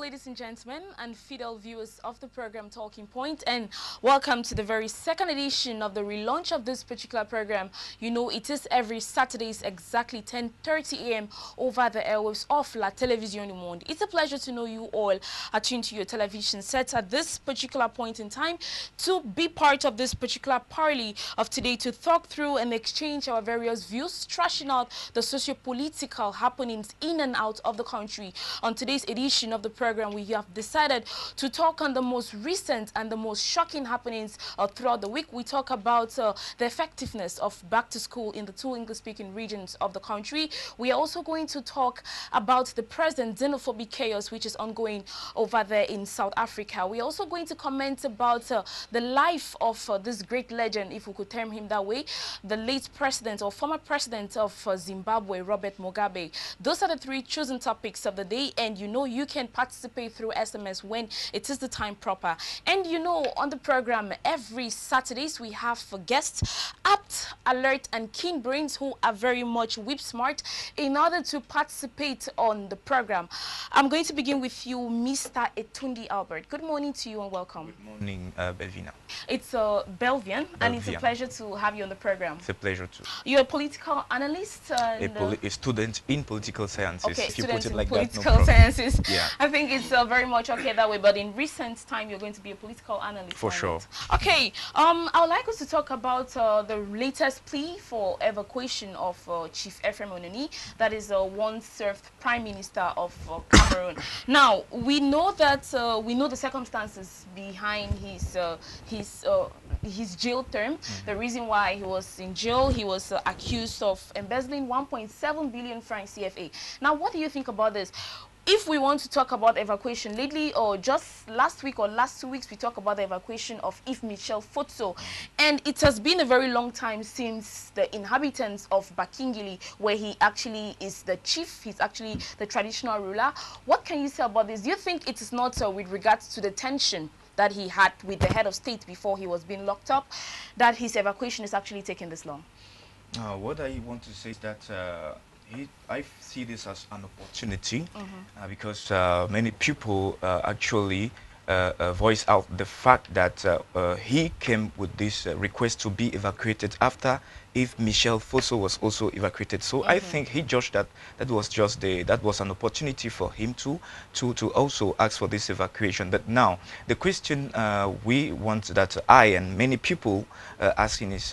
ladies and gentlemen, and fidel viewers of the program Talking Point, and welcome to the very second edition of the relaunch of this particular program. You know, it is every Saturdays exactly 10:30 a.m. over the airwaves of La Televisión du Monde. It's a pleasure to know you all are tuned to your television sets at this particular point in time to be part of this particular parley of today, to talk through and exchange our various views, trashing out the socio-political happenings in and out of the country. On today's edition of the program, we have decided to talk on the most recent and the most shocking happenings throughout the week. We talk about the effectiveness of back to school in the two English-speaking regions of the country. We are also going to talk about the present xenophobic chaos which is ongoing over there in South Africa. We are also going to comment about the life of this great legend, if we could term him that way, the late president or former president of Zimbabwe, Robert Mugabe. Those are the three chosen topics of the day, and you know you can participate through SMS when it is the time proper. And you know, on the program every Saturdays we have guests apt, alert and keen brains who are very much whip smart in order to participate on the program. I'm going to begin with you, Mr. Etundi Albert. Good morning to you and welcome. Good morning, Belvian. It's Belvian, and it's a pleasure to have you on the program. It's a pleasure too. You're a political analyst and a student in political sciences. Okay, if you student put it in like political that, no sciences. Yeah. I think it's very much okay that way, but in recent time you're going to be a political analyst. For sure. Okay, I would like us to talk about the latest plea for evacuation of Chief Ephraim Ononi, that is once served Prime Minister of Cameroon. Now, we know that we know the circumstances behind his jail term. The reason why he was in jail, he was accused of embezzling 1.7 billion francs CFA. Now, what do you think about this? If we want to talk about evacuation lately, or just last week or last 2 weeks, we talk about the evacuation of Yves Michel Fotso. And it has been a very long time since the inhabitants of Bakingili, where he actually is the chief, he's actually the traditional ruler. What can you say about this? Do you think it is not with regards to the tension that he had with the head of state before he was being locked up, that his evacuation is actually taking this long? What I want to say is that I see this as an opportunity because many people actually voice out the fact that he came with this request to be evacuated after if Michel Fosso was also evacuated. So I think he judged that that was an opportunity for him to also ask for this evacuation. But now the question we want, that I and many people asking, is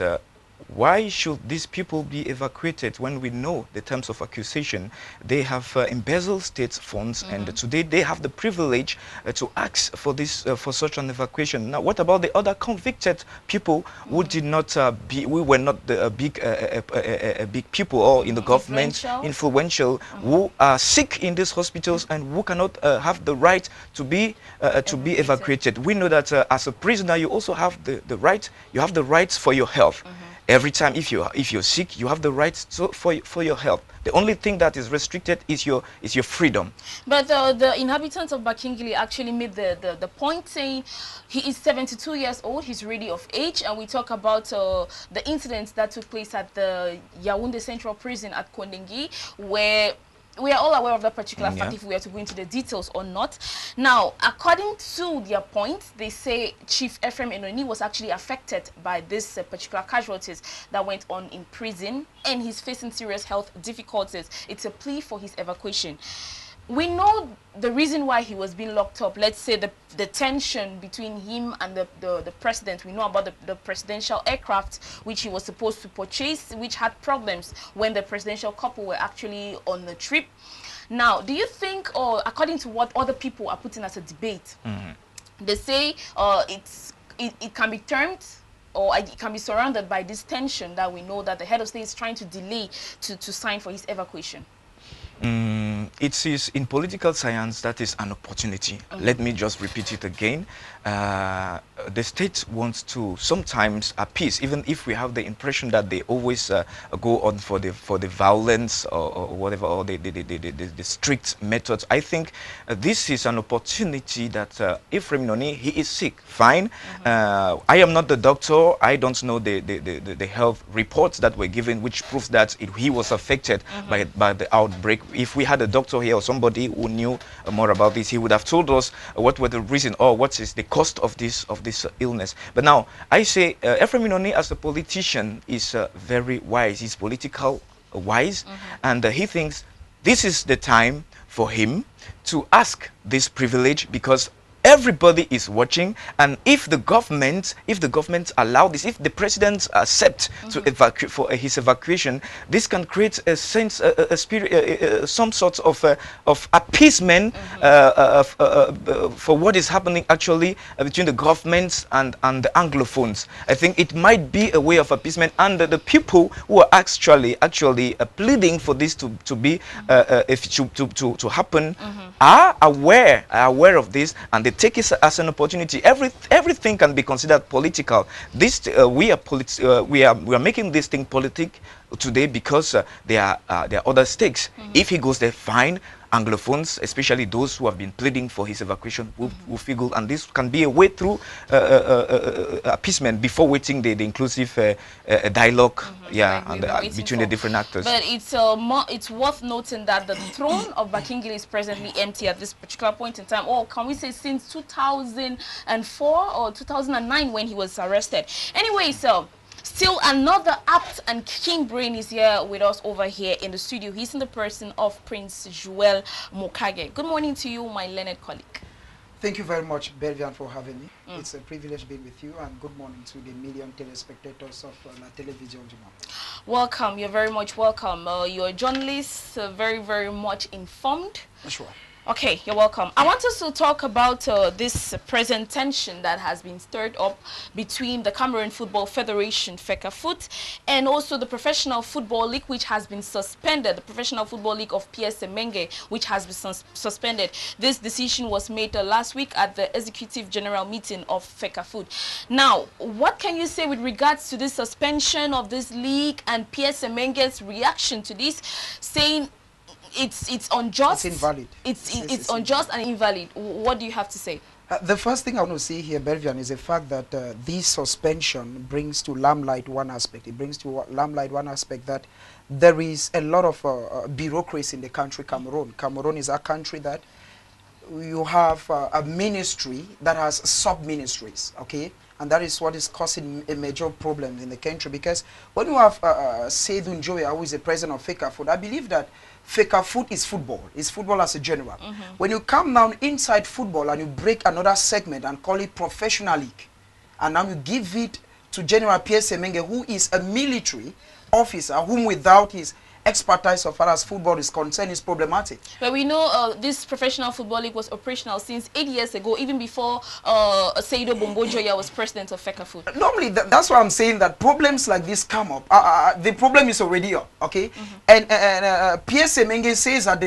why should these people be evacuated when we know the terms of accusation? They have embezzled state funds, and today they have the privilege to ask for this for such an evacuation. Now, what about the other convicted people who did not we were not the big people or in the government, influential, who are sick in these hospitals and who cannot have the right to be evacuated? We know that as a prisoner, you also have the right. You have the rights for your health. Every time, if you're sick, you have the right for your health. The only thing that is restricted is your freedom. But the inhabitants of Bakingili actually made the point, saying he is 72 years old, he's really of age, and we talk about the incidents that took place at the Yaoundé Central Prison at Kondengi, where we are all aware of that particular fact, if we are to go into the details or not. Now, according to their point, they say Chief Ephraim Ononi was actually affected by this particular casualties that went on in prison, and he's facing serious health difficulties. It's a plea for his evacuation. We know the reason why he was being locked up. Let's say the tension between him and the president. We know about the presidential aircraft which he was supposed to purchase, which had problems when the presidential couple were actually on the trip. Now, do you think, or according to what other people are putting as a debate, they say it can be termed, or it can be surrounded by this tension that we know that the head of state is trying to delay to sign for his evacuation? It is in political science, that is an opportunity. Let me just repeat it again. The state wants to sometimes appease, even if we have the impression that they always go on for the violence or whatever, or the strict methods. I think this is an opportunity that Ephraim Ononi, he is sick, fine. I am not the doctor. I don't know the health reports that were given, which proves that he was affected by the outbreak. if we had a doctor here or somebody who knew more about this, he would have told us what were the reason or what is the cost of this illness. But now I say Ephraim Inoni as a politician is very wise. He's political wise, and he thinks this is the time for him to ask this privilege, because everybody is watching, and if the government allow this, if the president accept to evacuate for his evacuation, this can create a sense, a spirit, some sort of appeasement for what is happening actually between the governments and the Anglophones. I think it might be a way of appeasement, and the people who are actually pleading for this to be to happen are aware of this, and they take it as an opportunity. Everything can be considered political. This we are making this thing politic today because there are other stakes. If he goes there, fine. Anglophones, especially those who have been pleading for his evacuation, will feel good, and this can be a way through appeasement before waiting the inclusive dialogue, between the different actors. But it's worth noting that the throne of Bakingili is presently empty at this particular point in time, or can we say since 2004 or 2009 when he was arrested. Anyway, so still another apt and keen brain is here with us over here in the studio. He's in the person of Prince Joel Mokage. Good morning to you, my learned colleague. Thank you very much, Belvian, for having me. It's a privilege being with you, and good morning to the million telespectators of La Television Juma. Welcome. You're very much welcome. You're a journalist, very, very much informed. Sure. Okay, you're welcome. I want us to talk about this present tension that has been stirred up between the Cameroon Football Federation, FECAFOOT, and also the Professional Football League, which has been suspended, the Professional Football League of PSMenge, which has been suspended. This decision was made last week at the Executive General Meeting of FECAFOOT. Now, what can you say with regards to this suspension of this league and PSMenge's reaction to this, saying it's unjust? It's invalid. It's unjust and invalid. What do you have to say? The first thing I want to say here, Belvian, is the fact that this suspension brings to limelight one aspect. It brings to limelight one aspect that there is a lot of bureaucracy in the country, Cameroon. Cameroon is a country that you have a ministry that has sub-ministries, okay? And that is what is causing a major problem in the country, because when you have Seydou Njoya, who is the president of FECAFOOT, I believe that FECAFOOT is football. It's football as a general. When you come down inside football and you break another segment and call it professional league, and now you give it to General PSMenge, who is a military officer, whom without his expertise so far as football is concerned is problematic. But we know this Professional Football League was operational since 8 years ago, even before Seydou Bombojoya was president of FECAFOOT. Normally, that's why I'm saying that problems like this come up. The problem is already up, okay? And PSMenge says that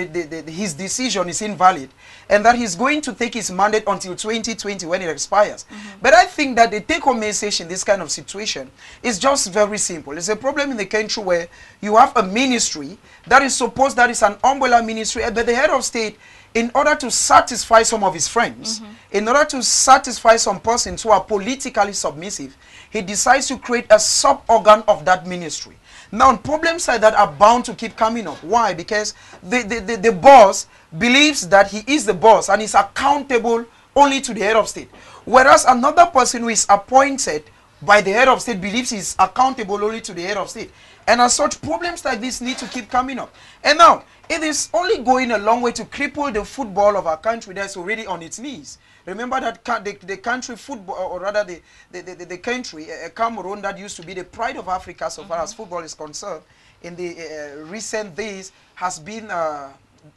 his decision is invalid, and that he's going to take his mandate until 2020 when it expires. But I think that the take-home message in this kind of situation is just very simple. It's a problem in the country where you have a ministry that is supposed that is an umbrella ministry, but the head of state, in order to satisfy some of his friends, in order to satisfy some persons who are politically submissive, he decides to create a sub-organ of that ministry. Now, problems like that are bound to keep coming up. Why? Because the boss believes that he is the boss and is accountable only to the head of state. Whereas another person who is appointed by the head of state believes he is accountable only to the head of state. And as such, problems like this need to keep coming up. And now, it is only going a long way to cripple the football of our country that's already on its knees. Remember that the country football, or rather the country, Cameroon, that used to be the pride of Africa so far as football is concerned, in the recent days has been,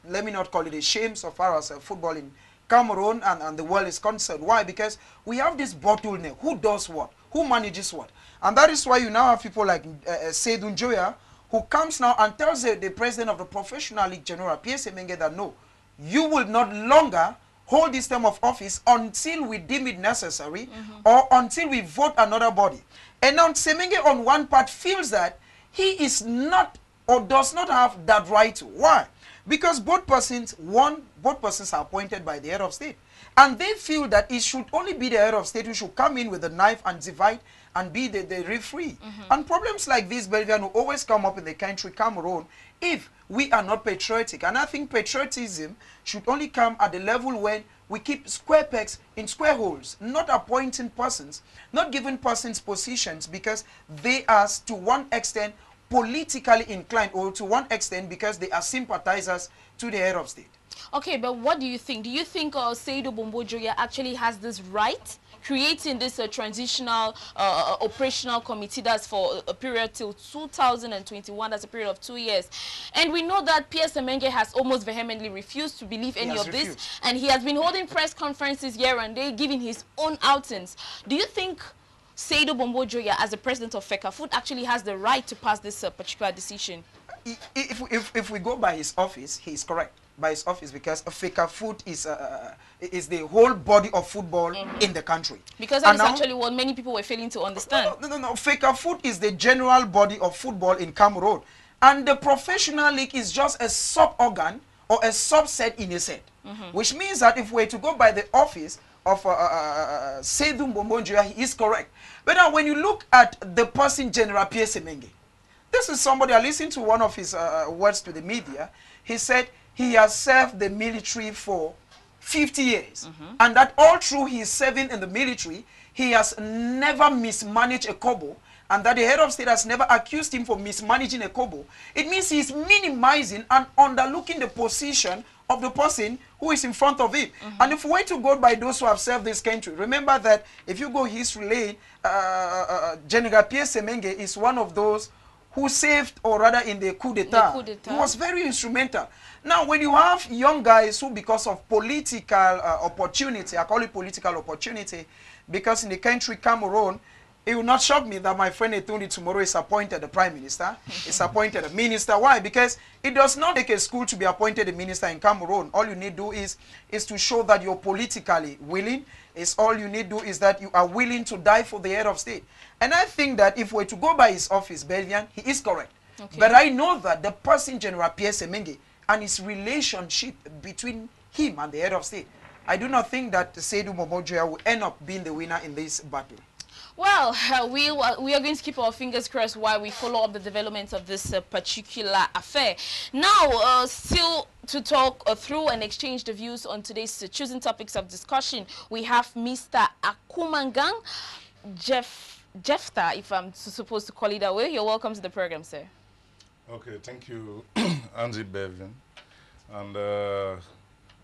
let me not call it a shame so far as football in Cameroon and the world is concerned. Why? Because we have this bottleneck. Who does what? Who manages what? And that is why you now have people like Seydou Njoya, who comes now and tells the president of the Professional League General, PSMenge, that no, you will not longer hold this term of office until we deem it necessary or until we vote another body. And now Semenge on one part feels that he is not or does not have that right to. Why? Because both persons are appointed by the head of state. And they feel that it should only be the head of state who should come in with a knife and divide and be the referee. And problems like this, Belvian, will always come up in the country, Cameroon, if we are not patriotic. And I think patriotism should only come at the level when we keep square pegs in square holes, not appointing persons, not giving persons positions because they are, to one extent, politically inclined, or to one extent because they are sympathizers to the head of state. Okay, but what do you think? Do you think Seydou Bombojoya actually has this right, creating this transitional operational committee that's for a period till 2021, that's a period of 2 years? And we know that Pierre Semenge has almost vehemently refused to believe any of this, and he has been holding press conferences here and there, giving his own outings. Do you think Seydou Bombojoya, as the president of FECAFOOT, actually has the right to pass this particular decision? If we go by his office, he is correct. By his office, because FECAFOOT is the whole body of football in the country. Because that is actually what many people were failing to understand. No. FECAFOOT is the general body of football in Cameroon. And the professional league is just a sub-organ or a subset in a set. Which means that if we were to go by the office of Seydou Bombojoya, he is correct. But now when you look at the person, General Pierre Semenge, this is somebody, I listened to one of his words to the media. He said he has served the military for 50 years. And that all through his serving in the military, he has never mismanaged a kobo. And that the head of state has never accused him for mismanaging a kobo. It means he's minimizing and underlooking the position of the person who is in front of him. And if we were to go by those who have served this country, remember that if you go history lane, General Pierre Semenge is one of those who saved, or rather in the coup d'etat, he was very instrumental. Now, when you have young guys who, because of political opportunity, I call it political opportunity, because in the country Cameroon, it will not shock me that my friend Etundi tomorrow is appointed the prime minister, is appointed a minister. Why? Because it does not take a school to be appointed a minister in Cameroon. All you need to do is to show that you're politically willing. All you need to do is that you are willing to die for the head of state. And I think that if we're to go by his office, Belvian, he is correct. But I know that the person, General Pierre Semenge, and his relationship between him and the head of state, I do not think that Seydou Bombojoya will end up being the winner in this battle. Well, we are going to keep our fingers crossed while we follow up the developments of this particular affair. Now, still to talk through and exchange the views on today's choosing topics of discussion, we have Mr. Akumangang Jefta, if I'm supposed to call it that way. You're welcome to the program, sir. Okay, thank you, Andy Belvian. And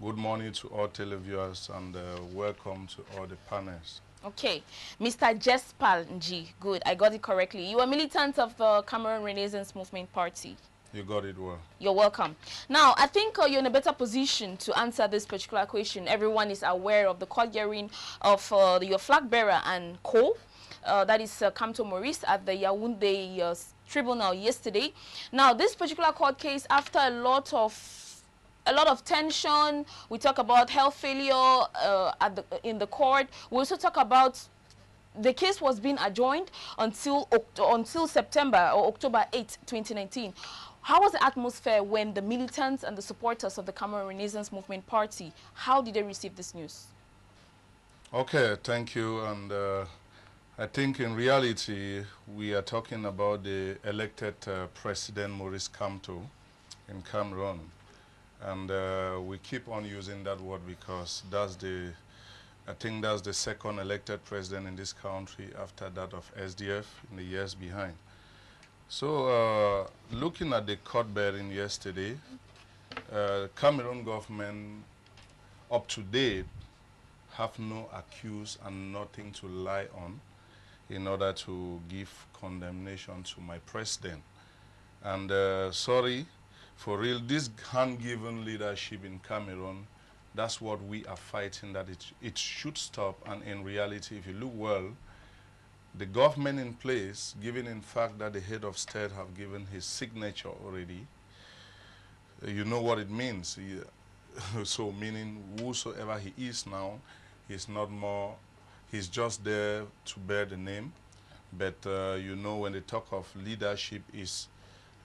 good morning to all televiewers, and welcome to all the panels. Okay, Mr. Jespal Nji, good, I got it correctly. You are militant of the Cameroon Renaissance Movement Party. You got it well. You're welcome. Now, I think you're in a better position to answer this particular question. Everyone is aware of the court hearing of your flag bearer and co. That is Kamto Maurice at the Yaoundé tribunal yesterday. Now, this particular court case, after a lot of tension, we talk about health failure in the court. We also talk about the case was being adjourned until September or October 8, 2019. How was the atmosphere when the militants and the supporters of the Cameroon Renaissance Movement Party, how did they receive this news? Okay, thank you. And I think in reality, we are talking about the elected President Maurice Kamto in Cameroon. And we keep on using that word because I think that's the second elected president in this country after that of SDF in the years behind. So looking at the court bearing yesterday, Cameroon government up to date have no accuse and nothing to lie on in order to give condemnation to my president. And sorry, for real, this hand-given leadership in Cameroon, that's what we are fighting, that it should stop. And in reality, if you look well, the government in place, given in fact that the head of state have given his signature already, you know what it means. So meaning whosoever he is now, he's not more, he's just there to bear the name. But you know, when they talk of leadership, is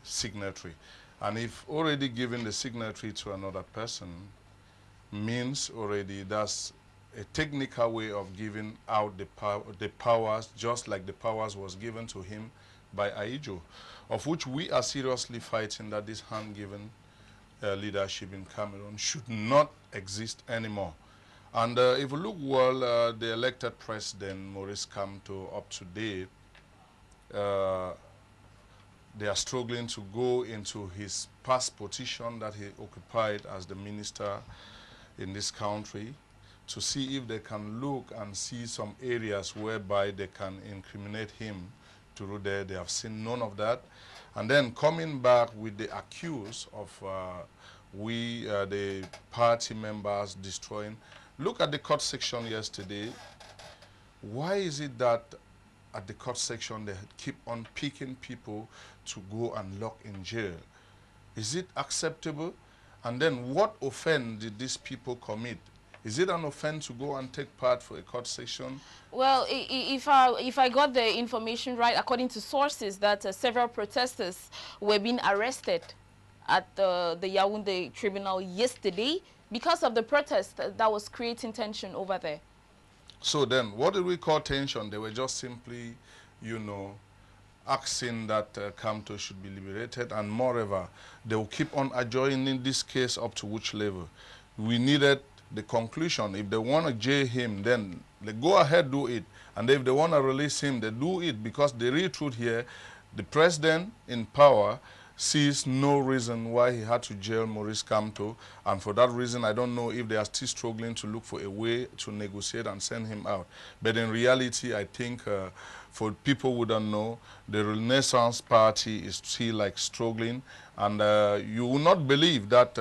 signatory. And if already giving the signatory to another person means already that's a technical way of giving out the powers, just like the powers was given to him by Aijo, of which we are seriously fighting that this hand-given leadership in Cameroon should not exist anymore. And if we look well, the elected president, Maurice Kamto, up to date, they are struggling to go into his past position that he occupied as the minister in this country to see if they can look and see some areas whereby they can incriminate him through there. They have seen none of that. And then coming back with the accuse of the party members destroying. Look at the court section yesterday. Why is it that at the court section they keep on picking people to go and lock in jail? Is it acceptable? And then what offense did these people commit? Is it an offense to go and take part for a court session? Well, if I got the information right, according to sources, that several protesters were being arrested at the Yaoundé tribunal yesterday because of the protest that was creating tension over there. So then, what do we call tension? They were just simply, you know, asking that Kamto should be liberated, and moreover, they will keep on adjourning this case up to which level? We needed the conclusion. If they want to jail him, then they go ahead, do it. And if they want to release him, they do it, because the real truth here, the president in power sees no reason why he had to jail Maurice Kamto, and for that reason, I don't know if they are still struggling to look for a way to negotiate and send him out. But in reality, I think for people who don't know, the Renaissance Party is still like struggling, and you will not believe that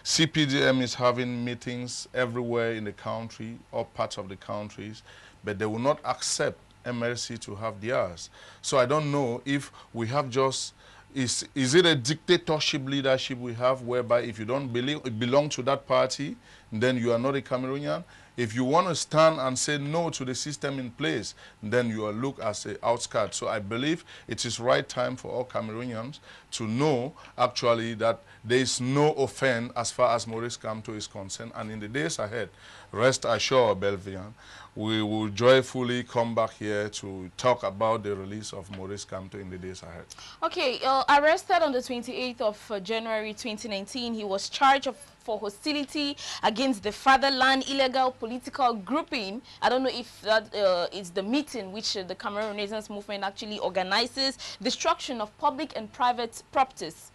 CPDM is having meetings everywhere in the country, all parts of the countries, but they will not accept MLC to have theirs. So I don't know if we have just, is it a dictatorship leadership we have, whereby if you don't belong to that party, then you are not a Cameroonian? If you want to stand and say no to the system in place, then you are looked as an outcast. So I believe it is right time for all Cameroonians to know actually that there is no offense as far as Maurice Kamto is concerned. And in the days ahead, rest assured, Belvian, we will joyfully come back here to talk about the release of Maurice Kamto in the days ahead. Okay, arrested on the 28th of January 2019, he was charged for hostility against the fatherland, illegal political grouping. I don't know if that is the meeting which the Cameroon Renaissance Movement actually organizes, destruction of public and private properties.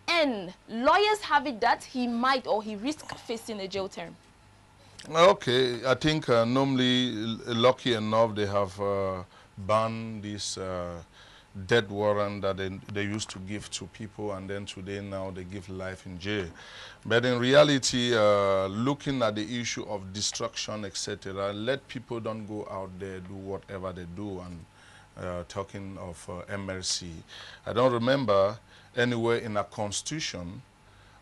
And lawyers have it that he might or he risks facing a jail term. Okay, I think normally, lucky enough, they have banned this death warrant that they used to give to people, and then today now they give life in jail. But in reality, looking at the issue of destruction, etc., let people don't go out there do whatever they do. And talking of MLC, I don't remember anywhere in a constitution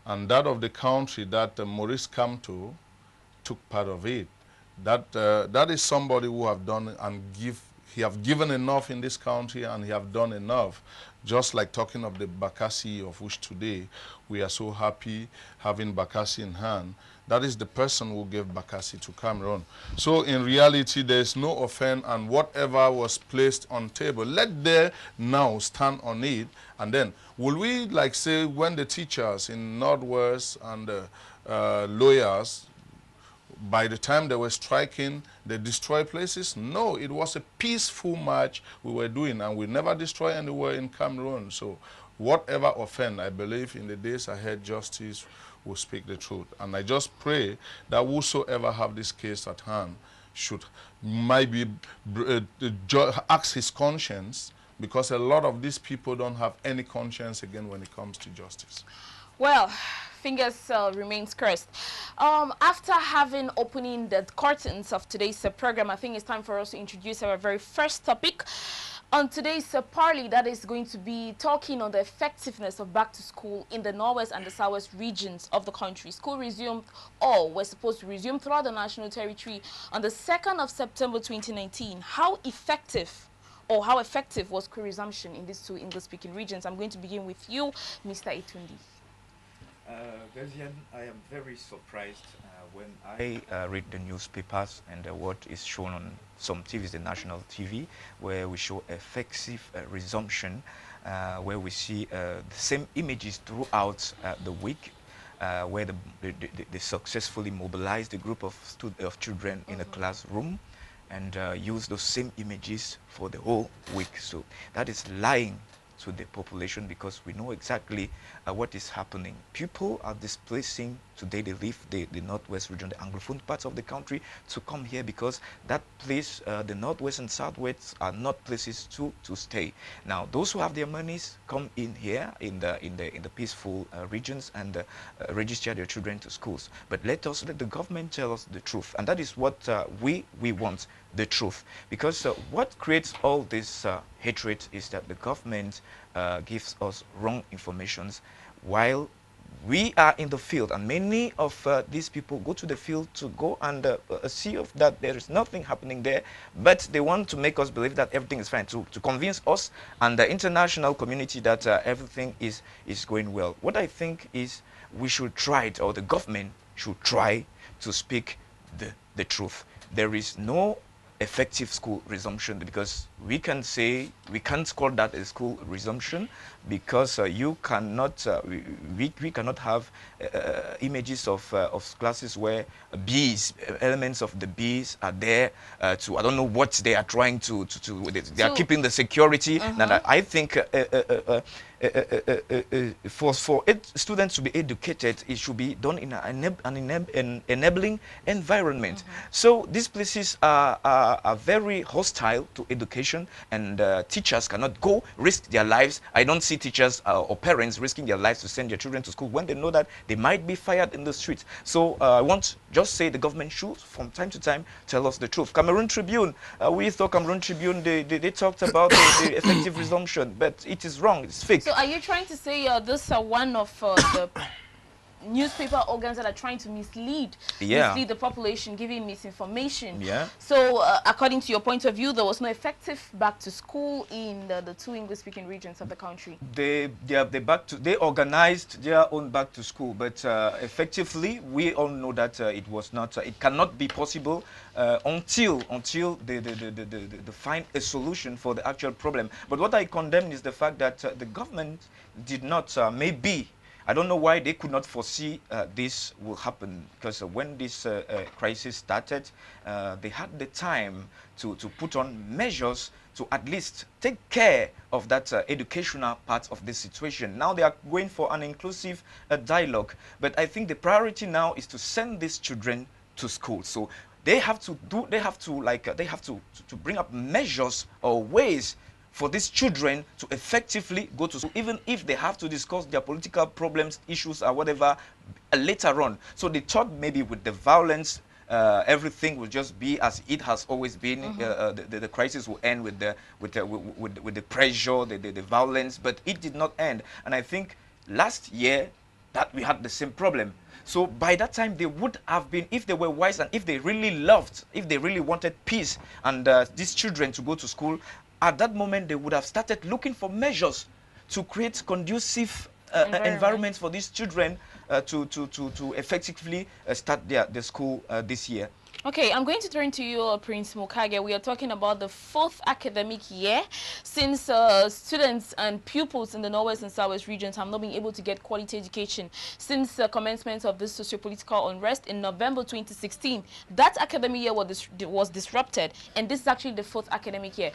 and that of the country that Maurice Kamto took part of it. That is somebody who have done and he have given enough in this country, and he have done enough. Just like talking of the Bakassi, of which today we are so happy having Bakassi in hand. That is the person who gave Bakassi to Cameroon. So in reality, there is no offense, and whatever was placed on table, let there now stand on it. And then, will we like say when the teachers in Northwest and lawyers, by the time they were striking, they destroy places? No, it was a peaceful march we were doing, and we never destroy anywhere in Cameroon. So whatever offense, I believe in the days ahead, justice will speak the truth. And I just pray that whosoever have this case at hand should maybe ask his conscience, because a lot of these people don't have any conscience again when it comes to justice. Well, fingers remains crossed. After having opening the curtains of today's program, I think it's time for us to introduce our very first topic. On today's parley, that is going to be talking on the effectiveness of back to school in the Northwest and the Southwest regions of the country. School resumed, or was supposed to resume throughout the national territory on the 2nd of September 2019. How effective was school resumption in these two English-speaking regions? I'm going to begin with you, Mr. Etundi. Belvian, I am very surprised when I read the newspapers and what is shown on some TVs, the national TV, where we show effective resumption, where we see the same images throughout the week, where they successfully mobilized a group of children in a classroom and use those same images for the whole week. So that is lying to the population, because we know exactly what is happening. People are displacing today. They leave the northwest region, the Anglophone parts of the country, to come here because that place, the northwest and southwest, are not places to stay. Now, those who have their monies come in here in the peaceful regions and register their children to schools. But let the government tell us the truth, and that is what we want. The truth, because what creates all this hatred is that the government gives us wrong informations while we are in the field, and many of these people go to the field to go and see of that there is nothing happening there, but they want to make us believe that everything is fine, to convince us and the international community that everything is going well. What I think is we should try it, or the government should try to speak the truth. There is no effective school resumption, because we can't call that a school resumption, because you cannot we cannot have images of classes where elements of the bees are there to, I don't know what they are trying to they are keeping the security. And I think for students to be educated, it should be done in an enabling environment. So these places are very hostile to education, and teachers cannot go risk their lives. I don't see teachers or parents risking their lives to send their children to school when they know that they might be fired in the streets. So I want just say the government should, from time to time, tell us the truth. Cameroon Tribune, we thought Cameroon Tribune, they talked about the effective resumption, but it is wrong, it's fake. So are you trying to say this are one of the newspaper organs that are trying to mislead the population, giving misinformation? So according to your point of view, there was no effective back to school in the two English-speaking regions of the country. They organized their own back to school, but effectively we all know that it was not, it cannot be possible until they find a solution for the actual problem. But what I condemn is the fact that the government did not, maybe, I don't know why they could not foresee this will happen, because when this crisis started, they had the time to put on measures to at least take care of that educational part of the situation. Now they are going for an inclusive dialogue, but I think the priority now is to send these children to school. So they have to bring up measures or ways for these children to effectively go to school, even if they have to discuss their political problems, issues, or whatever later on. So they thought maybe with the violence, everything will just be as it has always been. The crisis will end with the pressure, the violence, but it did not end. And I think last year that we had the same problem. So by that time, they would have been, if they were wise and if they really loved, if they really wanted peace and these children to go to school, at that moment, they would have started looking for measures to create conducive environments for these children to effectively start their school this year. Okay, I'm going to turn to you, Prince Mukage. We are talking about the 4th academic year since students and pupils in the Northwest and Southwest regions have not been able to get quality education since the commencement of this socio-political unrest in November 2016. That academic year was disrupted, and this is actually the 4th academic year.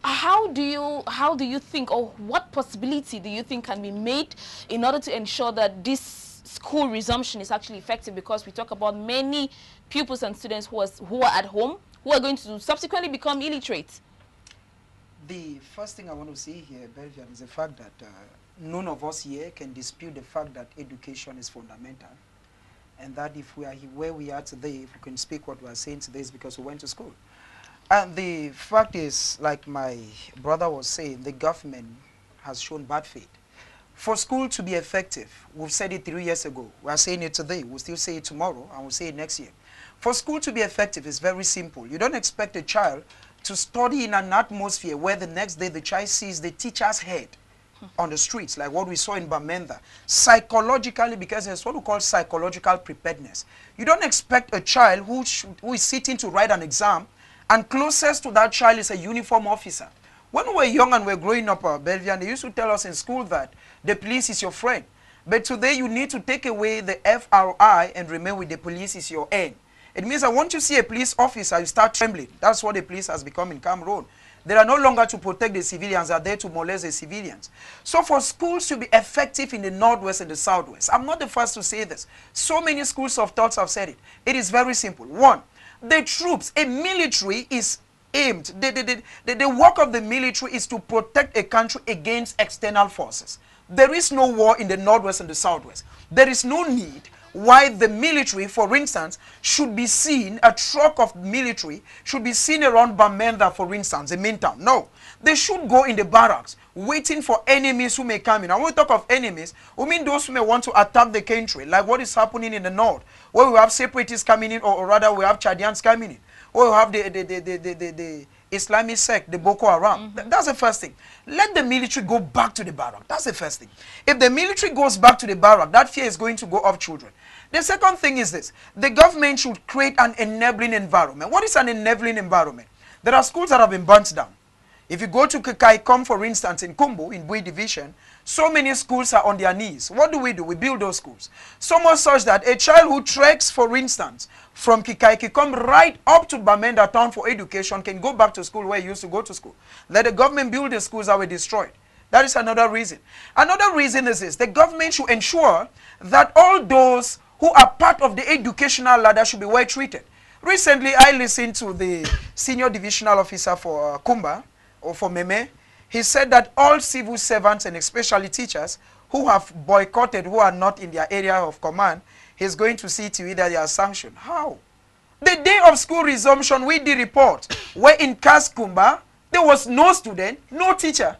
How do you think, or what possibility do you think can be made in order to ensure that this school resumption is actually effective? Because we talk about many pupils and students who are at home, who are going to subsequently become illiterate. The first thing I want to say here, Belvian, is the fact that none of us here can dispute the fact that education is fundamental, and that if we are where we are today, if we can speak what we are saying today, is because we went to school. And the fact is, like my brother was saying, the government has shown bad faith. For school to be effective, we've said it 3 years ago. We are saying it today. We'll still say it tomorrow, and we'll say it next year. For school to be effective, it's very simple. You don't expect a child to study in an atmosphere where the next day the child sees the teacher's head on the streets, like what we saw in Bamenda, psychologically, because there's what we call psychological preparedness. You don't expect a child who is sitting to write an exam, and closest to that child is a uniform officer. When we were young and we were growing up, Belvian, they used to tell us in school that the police is your friend. But today you need to take away the FRI and remain with the police is your N. It means that once you see a police officer, you start trembling. That's what the police has become in Cameroon. They are no longer to protect the civilians, they are there to molest the civilians. So for schools to be effective in the Northwest and the Southwest, I'm not the first to say this. So many schools of thoughts have said it. It is very simple. One, the troops, a military is aimed. The work of the military is to protect a country against external forces. There is no war in the Northwest and the Southwest. There is no need why the military, for instance, should be seen, a truck of military should be seen around Bamenda, for instance, the main town. No. They should go in the barracks, waiting for enemies who may come in. And when we talk of enemies, we mean those who may want to attack the country, like what is happening in the north, where we have separatists coming in, or rather we have Chadians coming in, or we have the Islamic sect, the Boko Haram. That's the first thing. Let the military go back to the barrack. That's the first thing. If the military goes back to the barrack, that fear is going to go off children. The second thing is this. The government should create an enabling environment. What is an enabling environment? There are schools that have been burnt down. If you go to Kaikom, for instance, in Kumbu, in Bui Division, so many schools are on their knees. What do? We build those schools. So much such that a child who treks, for instance, from Kaikom right up to Bamenda town for education can go back to school where he used to go to school. Let the government build the schools that were destroyed. That is another reason. Another reason is this. The government should ensure that all those who are part of the educational ladder should be well treated. Recently, I listened to the senior divisional officer for Kumba, or for Meme. He said that all civil servants and especially teachers who have boycotted, who are not in their area of command, he's going to see to it that they are sanctioned. How? The day of school resumption, we did report where in Kumba, there was no student, no teacher.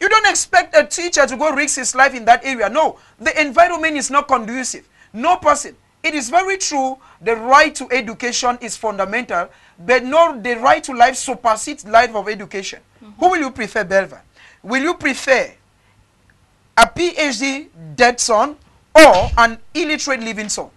You don't expect a teacher to go risk his life in that area. No, the environment is not conducive. No person. It is very true, the right to education is fundamental, but no, the right to life supersedes life of education. Who will you prefer, Belva? Will you prefer a PhD dead son or an illiterate living son?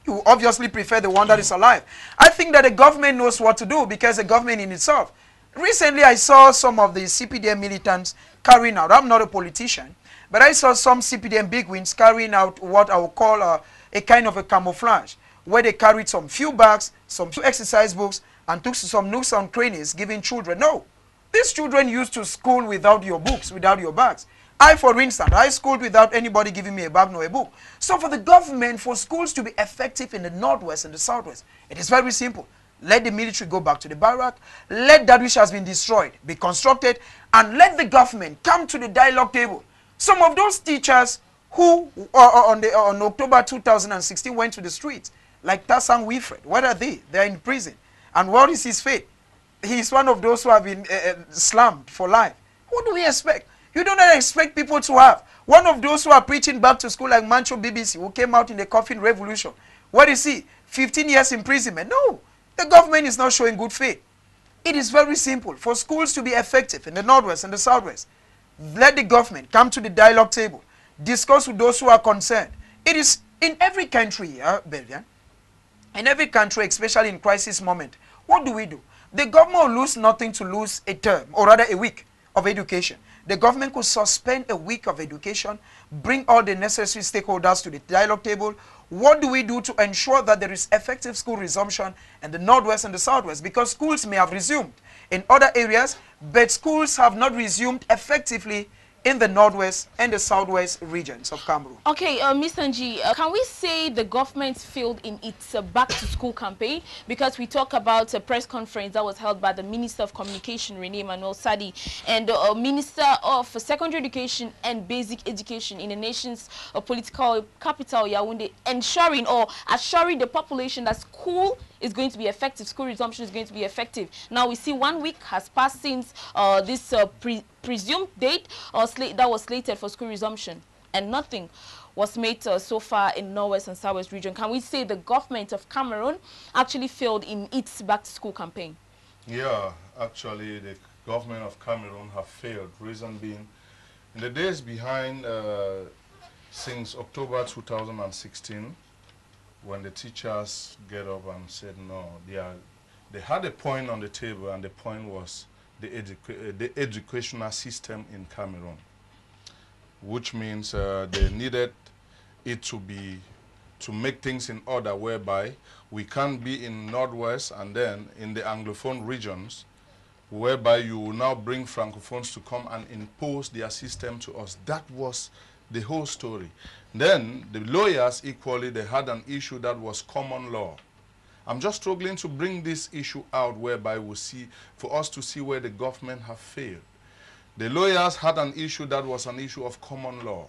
You obviously prefer the one that is alive. I think that the government knows what to do because the government in itself. Recently, I saw some of the CPDM militants carrying out, I'm not a politician, but I saw some CPDM bigwigs carrying out what I would call a kind of a camouflage, where they carried some few bags, some few exercise books, and took some nooks and crannies giving children. No, these children used to school without your books, without your bags. I, for instance, I schooled without anybody giving me a bag nor a book. So for the government, for schools to be effective in the Northwest and the Southwest, it is very simple. Let the military go back to the barrack. Let that which has been destroyed be constructed. And let the government come to the dialogue table. Some of those teachers who on October 2016 went to the streets, like Tassan Wilfred, where are they? They are in prison. And what is his fate? He is one of those who have been slammed for life. What do we expect? You don't expect people to have. One of those who are preaching back to school like Mancho BBC, who came out in the coffin revolution. What is he? 15 years imprisonment. No. The government is not showing good faith. It is very simple. For schools to be effective in the Northwest and the Southwest, let the government come to the dialogue table, discuss with those who are concerned. It is in every country, Belvian, in every country, especially in crisis moment, what do? The government will lose nothing to lose a term, or rather a week of education. The government could suspend a week of education, bring all the necessary stakeholders to the dialogue table. What do we do to ensure that there is effective school resumption in the Northwest and the Southwest? Because schools may have resumed in other areas, but schools have not resumed effectively in the Northwest and the Southwest regions of Cameroon. Okay, Ms. Nji, can we say the government failed in its back-to-school campaign? Because we talk about a press conference that was held by the Minister of Communication, Rene Manuel Sadi, and the Minister of Secondary Education and Basic Education in the nation's political capital, Yaoundé, ensuring or assuring the population that school is going to be effective, school resumption is going to be effective. Now we see 1 week has passed since this presumed date or that was slated for school resumption, and nothing was made so far in Northwest and Southwest region. Can we say the government of Cameroon actually failed in its back-to-school campaign? Yeah, actually the government of Cameroon have failed. Reason being, In the days behind, since October 2016, when the teachers get up and said no, they had a point on the table, and the point was the educational system in Cameroon, which means they needed it to make things in order, whereby we can't be in Northwest and then in the Anglophone regions, whereby you will now bring Francophones to come and impose their system to us. That was the whole story. Then the lawyers equally, they had an issue that was common law. I'm just struggling to bring this issue out, whereby we see, for us to see where the government have failed. The lawyers had an issue that was an issue of common law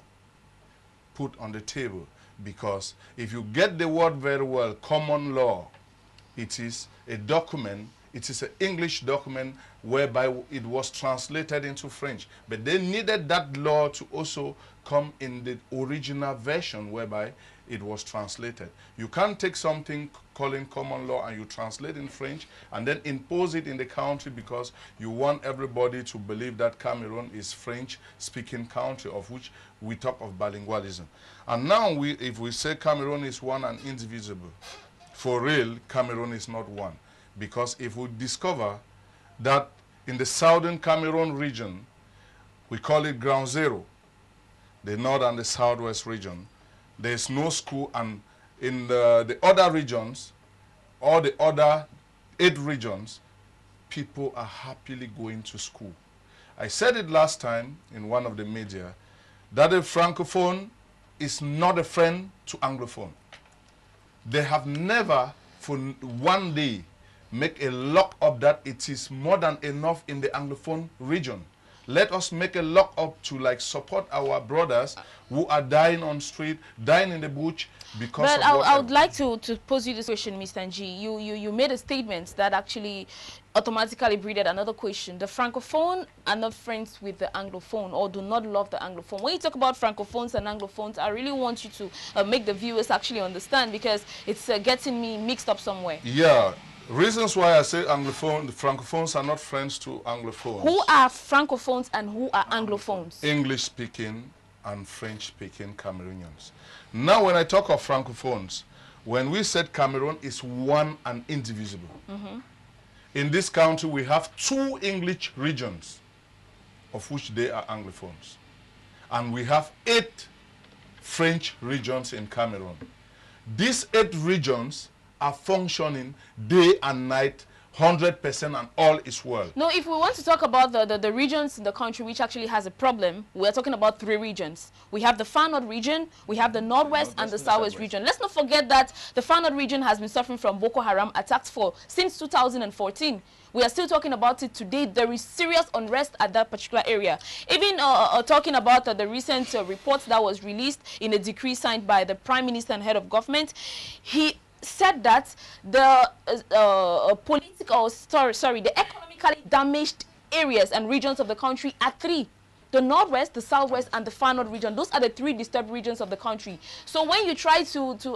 put on the table, because if you get the word very well, common law, it is a document, it is an English document whereby it was translated into French. But they needed that law to also come in the original version whereby it was translated. You can't take something calling common law and you translate in French and then impose it in the country because you want everybody to believe that Cameroon is French-speaking country, of which we talk of bilingualism. And now if we say Cameroon is one and indivisible, for real, Cameroon is not one. Because if we discover that in the southern Cameroon region, we call it ground zero, the north and the southwest region, there is no school, and in the other regions, all the other 8 regions, people are happily going to school. I said it last time in one of the media, that a Francophone is not a friend to Anglophone. They have never, for one day, make a lock up that it is more than enough in the Anglophone region. Let us make a lock up to like support our brothers who are dying on street, dying in the bush because of whatever. But I would like to pose you this question, Mr. G. You made a statement that actually automatically breeded another question. The Francophone are not friends with the Anglophone, or do not love the Anglophone. When you talk about Francophones and Anglophones, I really want you to make the viewers actually understand, because it's getting me mixed up somewhere. Yeah. Reasons why I say Anglophone, the Francophones are not friends to Anglophones. Who are Francophones and who are Anglophones? English-speaking and French-speaking Cameroonians. Now, when I talk of Francophones, when we said Cameroon is one and indivisible, in this country we have 2 English regions, of which they are Anglophones. And we have 8 French regions in Cameroon. These 8 regions are functioning day and night, 100%, and all is well. No, if we want to talk about the regions in the country which actually has a problem, we're talking about 3 regions. We have the Far North region, we have the Northwest and the Southwest region. Let's not forget that the Far North region has been suffering from Boko Haram attacks since 2014. We are still talking about it today. There is serious unrest at that particular area. Even talking about the recent report that was released in a decree signed by the Prime Minister and Head of Government, he said that the the economically damaged areas and regions of the country are 3. The Northwest, the Southwest, and the Far North region. Those are the 3 disturbed regions of the country. So when you try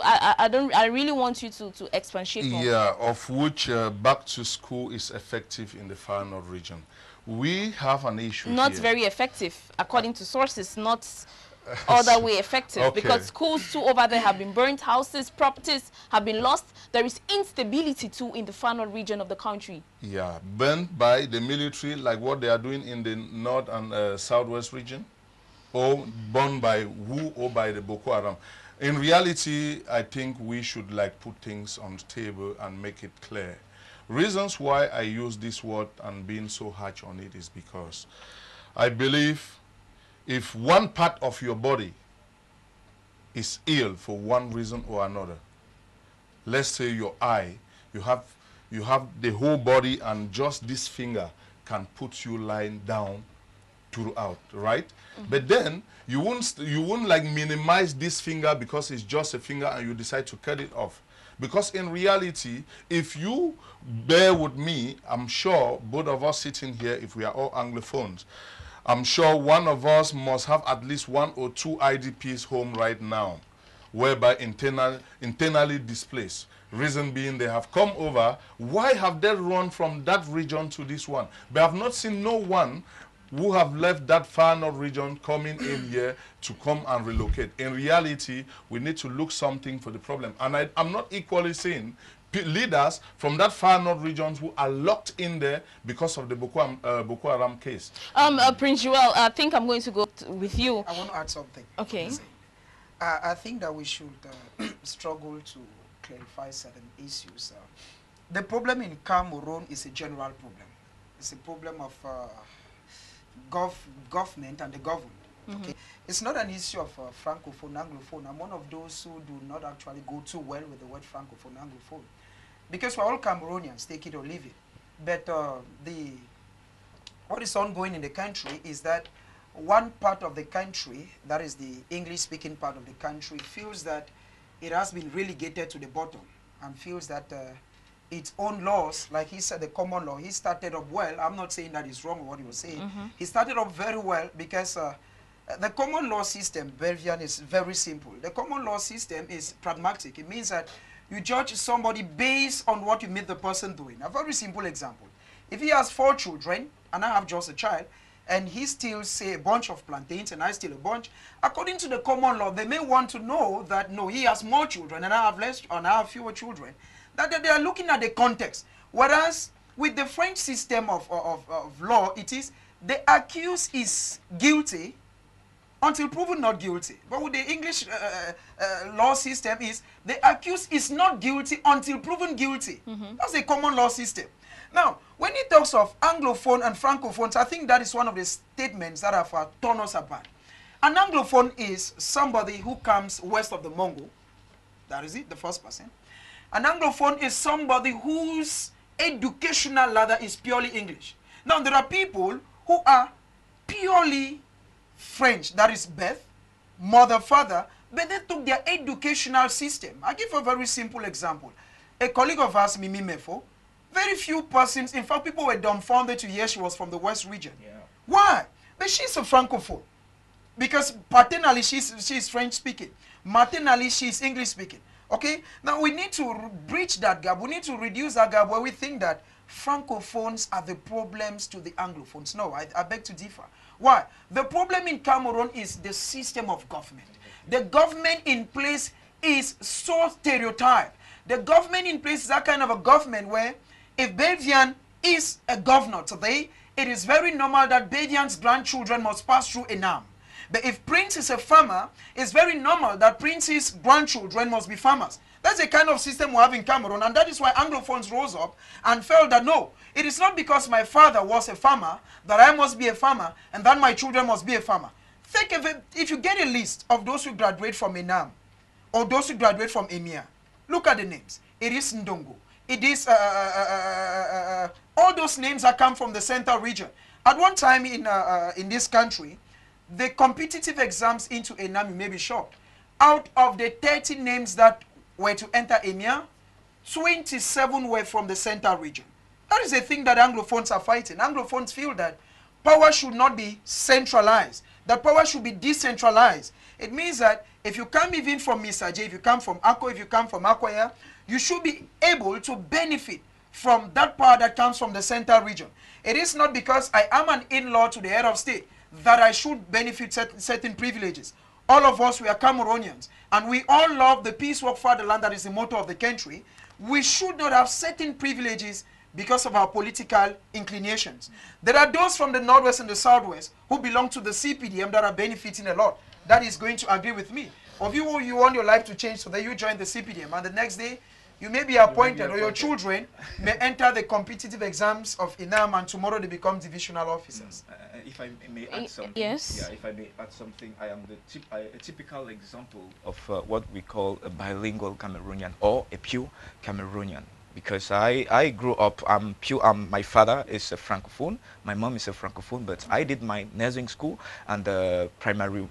I really want you to expatiate more. Yeah, of which back to school is effective in the Far North region. We have an issue Not here. very effective, according to sources, not all that way effective, okay. Because schools too over there have been burnt, houses, properties have been lost. There is instability too in the Far North region of the country. Yeah, burnt by the military, like what they are doing in the North and Southwest region, or burned by who, or by the Boko Haram. In reality, I think we should like put things on the table and make it clear. Reasons why I use this word and being so harsh on it is because I believe if one part of your body is ill for one reason or another, let's say your eye, you have the whole body and just this finger can put you lying down throughout, right? But then you won't like minimize this finger because it's just a finger and you decide to cut it off. Because in reality, if you bear with me, I'm sure both of us sitting here, if we are all Anglophones, I'm sure one of us must have at least 1 or 2 IDPs home right now, whereby internally displaced. Reason being they have come over. Why have they run from that region to this one? But I have not seen no one who have left that far north region coming in here to come and relocate. In reality, we need to look something for the problem. And I'm not equally saying leaders from that far north regions who are locked in there because of the Boko Haram case. Prince Joel, I think I'm going to go with you. I want to add something. Okay. I think that we should struggle to clarify certain issues. The problem in Cameroon is a general problem. It's a problem of government and the governed. Okay, it's not an issue of francophone, anglophone. I'm one of those who do not actually go too well with the word francophone, anglophone, because we're all Cameroonians, take it or leave it. But what is ongoing in the country is that one part of the country, that is the English-speaking part of the country, feels that it has been relegated to the bottom and feels that its own laws, like he said, the common law, he started up well. I'm not saying that is wrong what he was saying. He started up very well because the common law system, Belvian, is very simple. The common law system is pragmatic. It means that you judge somebody based on what you meet the person doing. A very simple example. If he has 4 children, and I have just a child, and he steals, say, a bunch of plantains, and I steal a bunch, according to the common law, they may want to know that, no, he has more children, and I have less, and I have fewer children. That they are looking at the context. Whereas with the French system of law, it is the accused is guilty until proven not guilty. But with the English law system is the accused is not guilty until proven guilty. That's a common law system. Now, when he talks of Anglophone and Francophones, I think that is one of the statements that have torn us apart. An Anglophone is somebody who comes west of the Mongol. That is it, the first person. An Anglophone is somebody whose educational ladder is purely English. Now, there are people who are purely French, that is birth, mother, father, but they took their educational system. I give a very simple example. A colleague of ours, Mimi Mefo, very few persons, in fact, people were dumbfounded to hear she was from the West region. Yeah. Why? But she's a Francophone. Because paternally, she's French-speaking. Maternally, she's English-speaking. Okay? Now, we need to bridge that gap. We need to reduce that gap where we think that Francophones are the problems to the Anglophones. No, I beg to differ. Why? The problem in Cameroon is the system of government. The government in place is so stereotyped. The government in place is that kind of a government where if Belvian is a governor today, it is very normal that Belvian's grandchildren must pass through Enam. But if Prince is a farmer, it's very normal that Prince's grandchildren must be farmers. That's the kind of system we have in Cameroon, and that is why Anglophones rose up and felt that no, it is not because my father was a farmer that I must be a farmer and that my children must be a farmer. Think of it, if you get a list of those who graduate from Enam or those who graduate from Emia, look at the names. It is Ndongo. It is all those names that come from the central region. At one time in this country, the competitive exams into Enam, you may be shocked. Out of the 30 names that were to enter Emia, 27 were from the central region. That is the thing that Anglophones are fighting. Anglophones feel that power should not be centralized, that power should be decentralized. It means that if you come even from Misaje, if you come from Akko, if you come from Akwaya, you should be able to benefit from that power that comes from the central region. It is not because I am an in-law to the head of state that I should benefit certain privileges. All of us, we are Cameroonians, and we all love the peace, work, fatherland, that is the motto of the country. We should not have certain privileges because of our political inclinations. There are those from the northwest and the southwest who belong to the CPDM that are benefiting a lot. That is going to agree with me. Of you who you want your life to change so that you join the CPDM, and the next day you may be appointed, or your children may enter the competitive exams of INAM, and tomorrow they become divisional officers. If I may add something. Yes. Yeah, if I may add something, I am a typical example of what we call a bilingual Cameroonian or a pure Cameroonian. Because I grew up, my father is a Francophone, my mom is a Francophone, but I did my nursing school and primary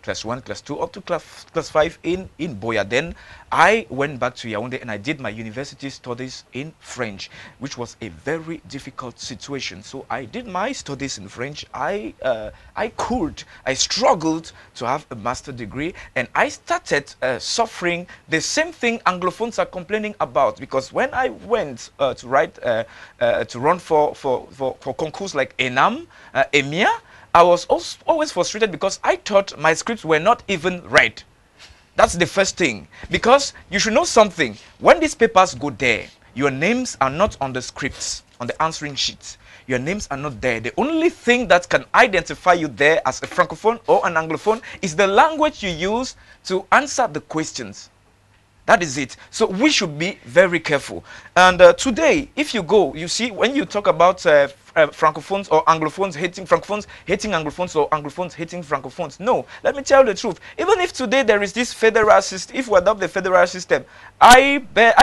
class 1, class 2, up to class 5 in Boya. Then I went back to Yaoundé and I did my university studies in French, which was a very difficult situation. So I did my studies in French. I struggled to have a master's degree, and I started suffering the same thing Anglophones are complaining about, because because when I went to run for concours like ENAM, EMIA, I was always frustrated because I thought my scripts were not even read. That's the first thing. Because you should know something. When these papers go there, your names are not on the scripts, on the answering sheets. Your names are not there. The only thing that can identify you there as a Francophone or an Anglophone is the language you use to answer the questions. That is it. So we should be very careful. And today, if you go, you see, when you talk about Francophones or Anglophones hating Francophones, hating Anglophones, or Anglophones hating Francophones. No, let me tell you the truth. Even if today there is this federal system, if we adopt the federal system, I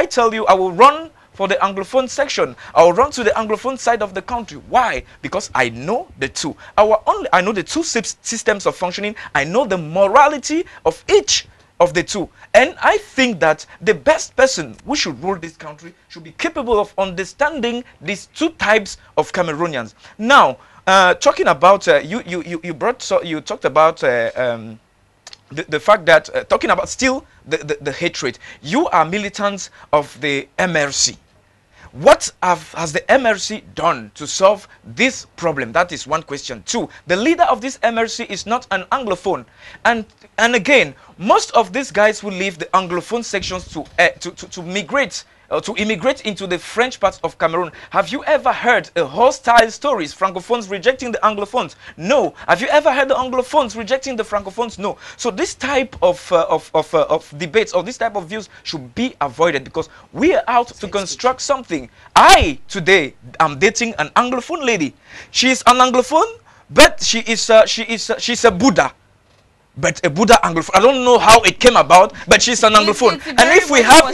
tell you, I will run for the Anglophone section. I will run to the Anglophone side of the country. Why? Because I know the two. I know the two systems of functioning. I know the morality of each of the two. And I think that the best person who should rule this country should be capable of understanding these two types of Cameroonians. Now, talking about you talked about the fact that talking about still the hatred. You are militants of the MRC. What has the MRC done to solve this problem? That is one question. Two, the leader of this MRC is not an Anglophone. And again, most of these guys who leave the Anglophone sections to migrate to immigrate into the French parts of Cameroon. Have you ever heard hostile stories, Francophones rejecting the Anglophones? No. Have you ever heard the Anglophones rejecting the Francophones? No. So this type of debates or this type of views should be avoided because we are out to construct something. I, today, am dating an Anglophone lady. She is an Anglophone, but she's a Buddha. But a Buddha Anglophone. I don't know how it came about, but she's an Anglophone. And if we have,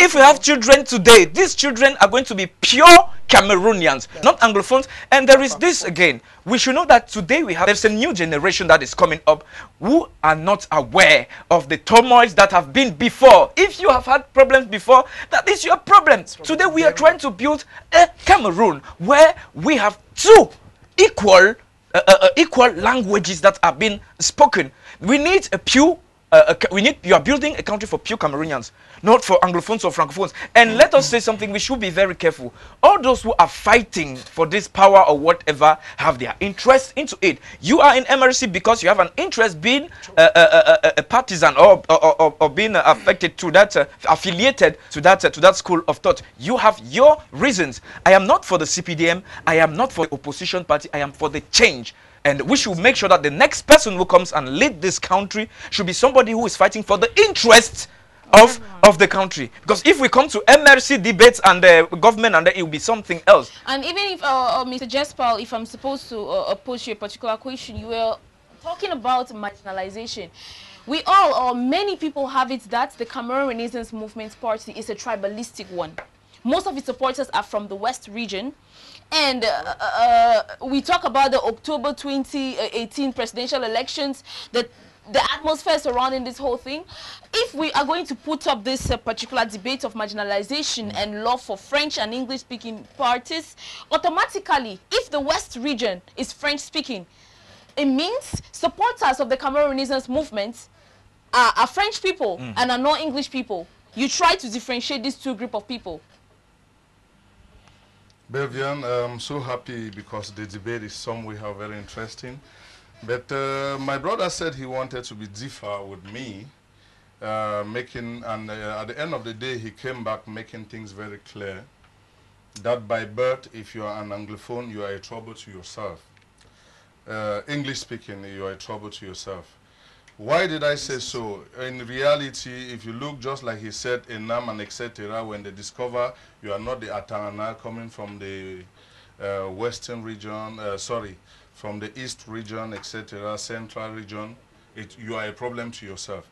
if we have children today, these children are going to be pure Cameroonians, not Anglophones. And there is this again. We should know that today there's a new generation that is coming up who are not aware of the turmoils that have been before. If you have had problems before, that is your problem. Today we are trying to build a Cameroon where we have two equal languages that are being spoken. We need you are building a country for pure Cameroonians, not for Anglophones or Francophones. And let us say something, we should be very careful. All those who are fighting for this power or whatever have their interest into it. You are in MRC because you have an interest being a partisan or being affected to that, affiliated to that school of thought. You have your reasons. I am not for the CPDM. I am not for the opposition party. I am for the change. And we should make sure that the next person who comes and lead this country should be somebody who is fighting for the interests of the country. Because if we come to MRC debates and the government, and it will be something else. And even if, Mr. Jespal, if I'm supposed to pose you a particular question, you were talking about marginalization. We all, or many people, have it that the Cameroon Renaissance Movement Party is a tribalistic one. Most of its supporters are from the West region. And we talk about the October 2018 presidential elections, the atmosphere surrounding this whole thing. If we are going to put up this particular debate of marginalization and love for French and English-speaking parties, automatically, if the West region is French-speaking, it means supporters of the Cameroon Renaissance movement are French people and are not English people. You try to differentiate these two groups of people. Belvian, I'm so happy because the debate is somehow very interesting. But my brother said he wanted to be differ with me, at the end of the day, he came back making things very clear that by birth, if you are an Anglophone, you are a trouble to yourself. English speaking, you are a trouble to yourself. Why did I say so? In reality, if you look just like he said, Enam and etc., when they discover you are not the Atana coming from the western region, from the east region, etc., central region, you are a problem to yourself.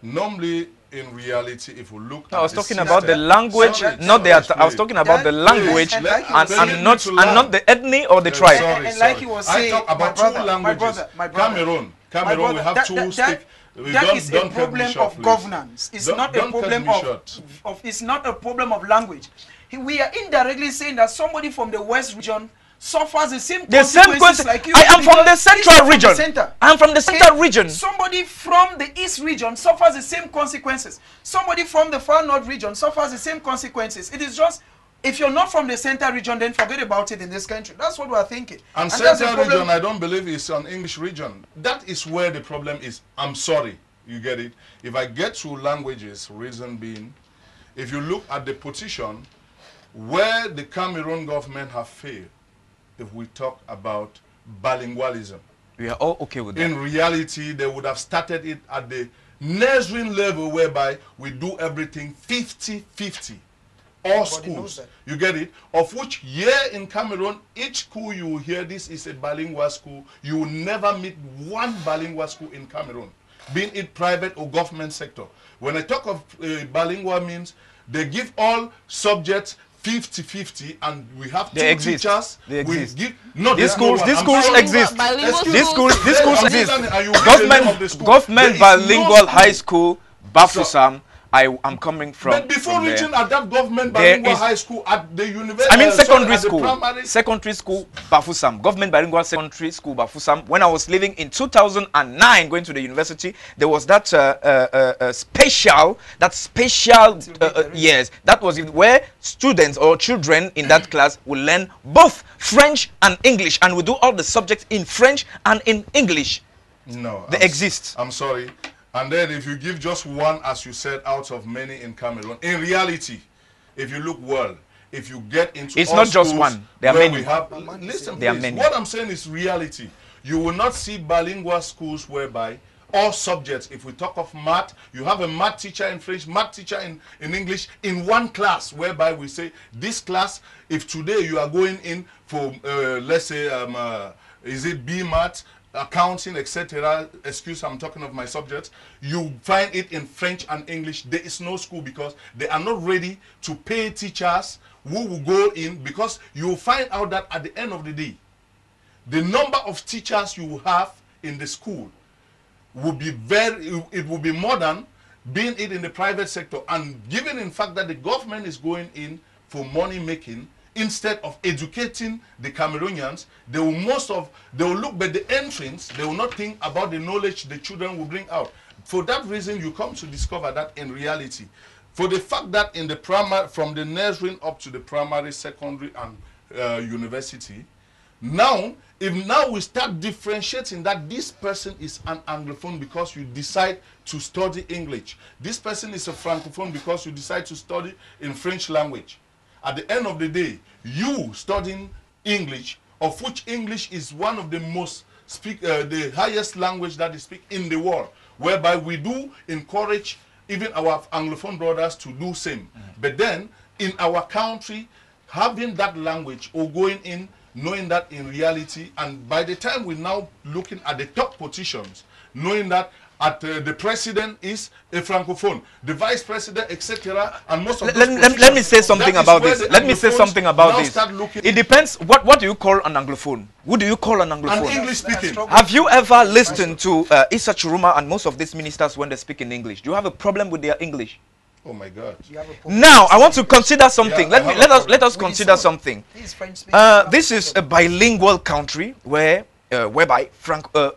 Normally, in reality, if we look at I was talking about the language, not the I was talking about the language and not the ethnic or the tribe. And like he was saying, I talk about two languages. Cameroon, we have two speak. That is a problem of governance. It's not a problem of it's not a problem of language. We are indirectly saying that somebody from the West region suffers the same consequences like you. I am from the central region. I am from the central Okay. region. Somebody from the east region suffers the same consequences. Somebody from the far north region suffers the same consequences. It is just, if you're not from the central region, then forget about it in this country. That's what we're thinking. And central region, I don't believe is an English region. That is where the problem is. I'm sorry, you get it. If I get to languages, reason being, if you look at the position where the Cameroon government have failed, if we talk about bilingualism, We are all okay with that. in reality, they would have started it at the nursery level, whereby we do everything 50-50. All schools, you get it? Of which here in Cameroon, each school you will hear this is a bilingual school. You will never meet one bilingual school in Cameroon, being it private or government sector. When I talk of bilingual means, they give all subjects 50-50, and we have two teachers. They exist. We give, no, These schools exist. Bilingual These schools exist. Government Government bilingual high school, Bafusam. I am coming from. But before from reaching there. at that government bilingual high school at the university, I mean secondary school. Primary. Secondary school, Bafusam. Government bilingual secondary school, Bafusam. When I was living in 2009, going to the university, there was that special, yes, that was where students or children in that class will learn both French and English, and we do all the subjects in French and in English. No, they exist. I'm sorry. And then if you give just one, as you said, out of many in Cameroon, in reality, if you look well, if you get into it's not just one. There are many. We have, listen, there please, are many. What I'm saying is reality. You will not see bilingual schools whereby all subjects, if we talk of math, you have a math teacher in French, math teacher in English in one class, whereby we say this class, if today you are going in for, let's say, is it B math, accounting, etc. Excuse, I'm talking of my subjects. You find it in French and English. There is no school because they are not ready to pay teachers who will go in, because you will find out that at the end of the day, the number of teachers you will have in the school will be it will be more than being it in the private sector. And given in fact that the government is going in for money making, instead of educating the Cameroonians, they will look by the entrance, they will not think about the knowledge the children will bring out. For that reason, you come to discover that in reality, for the fact that in the primary, from the nursery up to the primary, secondary, and university, if we start differentiating that this person is an Anglophone because you decide to study English, this person is a Francophone because you decide to study in French language. At the end of the day, you studying English, of which English is one of the most the highest language that is speak in the world, whereby we do encourage even our Anglophone brothers to do same. But then in our country, having that language or going in, knowing that in reality, and by the time we're now looking at the top positions, knowing that the president is a Francophone, the vice president, etc., and most of let me say something about this. Let me say something about this. It depends. What do you call an Anglophone? Who do you call an Anglophone? An English speaking. Have you ever listened to Issa Churuma and most of these ministers when they speak in English? Do you have a problem with their English? Oh my God! Now I want to consider something. Yeah, let us consider something. This is a bilingual country where whereby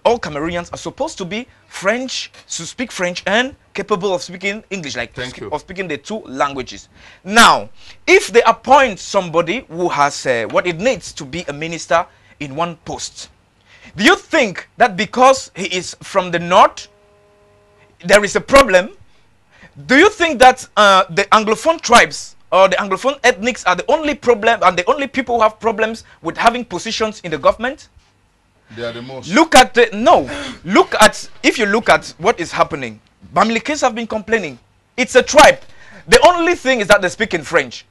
all Cameroonians are supposed to be French, to speak French, and capable of speaking English, like of speaking the two languages. Now, if they appoint somebody who has what it needs to be a minister in one post, do you think that because he is from the north, there is a problem? Do you think that the Anglophone tribes or the Anglophone ethnics are the only problem and the only people who have problems with having positions in the government? They are the most. If you look at what is happening, Bamilikes have been complaining. It's a tribe. The only thing is that they speak in French.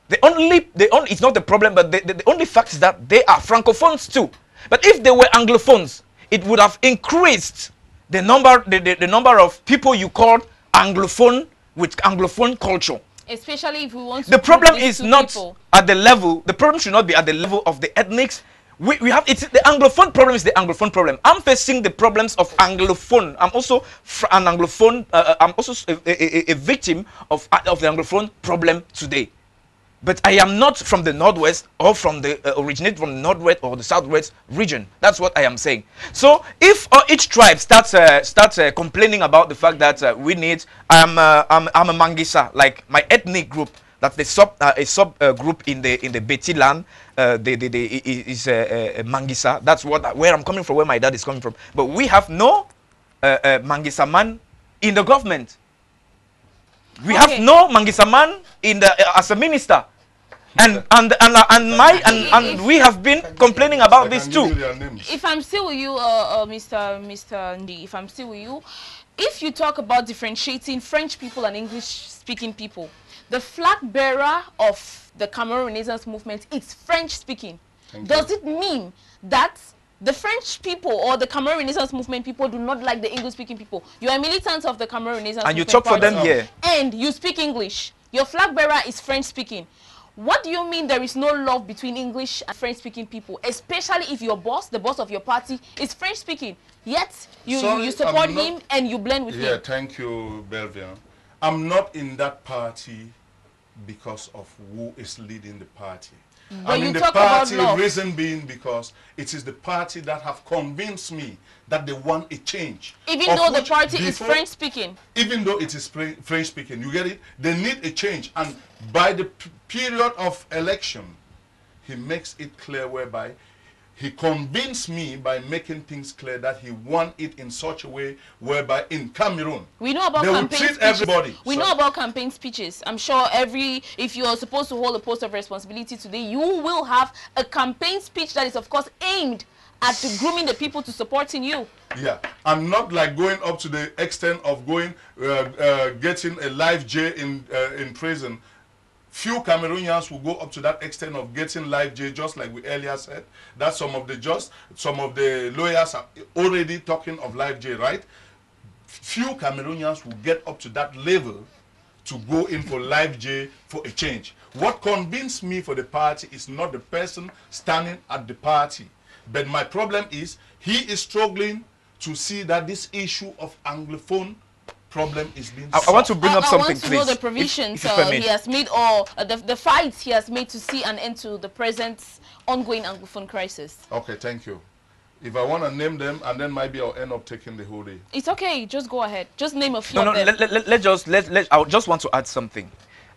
It's not the problem, but the only fact is that they are Francophones too. But if they were Anglophones, it would have increased the number of people you call Anglophone with Anglophone culture. Especially if we want to. The problem is not at the level. The problem should not be at the level of the ethnics. We have the Anglophone problem is the Anglophone problem. I'm facing the problems of Anglophone. I'm also an Anglophone. I'm also a victim of the Anglophone problem today. but I am not from the northwest or from the originate from the northwest or the southwest region. That's what I am saying. So if each tribe starts complaining about the fact that we need, I'm a Mangisa, like my ethnic group, that's the sub group in the Beti land, is Mangisa. That's where I'm coming from, where my dad is coming from. But we have no Mangisa man in the government. We have no Mangisa man in the as a minister, and we have been complaining about this too. If I'm still with you, Mr. Ndi, if I'm still with you, if you talk about differentiating French people and English-speaking people, the flag bearer of the Cameroon Renaissance movement is French-speaking. Does it mean that the French people or the Cameroon Renaissance movement people do not like the English-speaking people? You are militants of the Cameroon Renaissance movement. And you talk for them here. And you speak English. Your flag bearer is French-speaking. What do you mean there is no love between English and French-speaking people? Especially if your boss, the boss of your party, is French-speaking. Yet, you support him and you blend with him. Yeah, thank you, Belvian. I'm not in that party because of who is leading the party. I'm in the party, reason being because it is the party that have convinced me that they want a change. Even though the party is French-speaking? Even though it is French-speaking, you get it? They need a change. And by the period of election, he makes it clear whereby he convinced me by making things clear that he wants it in such a way whereby in Cameroon, we know about they will campaign treat speeches. everybody. We know about campaign speeches. I'm sure if you are supposed to hold a post of responsibility today, you will have a campaign speech that is, of course, aimed at grooming the people to supporting you. Yeah, and not like going up to the extent of going, getting a live jail in prison. Few Cameroonians will go up to that extent of getting live jail, just like we earlier said. That some of the lawyers are already talking of live jail, right? Few Cameroonians will get up to that level to go in for live jail for a change. What convinced me for the party is not the person standing at the party, but my problem is he is struggling to see that this issue of Anglophone problem is being solved. I want to bring up something, please. I want to know the provisions he has made, or the fights he has made to see an end to the present ongoing Anglophone crisis. Okay, thank you. If I want to name them, and then maybe I'll end up taking the whole day. It's okay. Just go ahead. Just name a few No, of them. I just want to add something.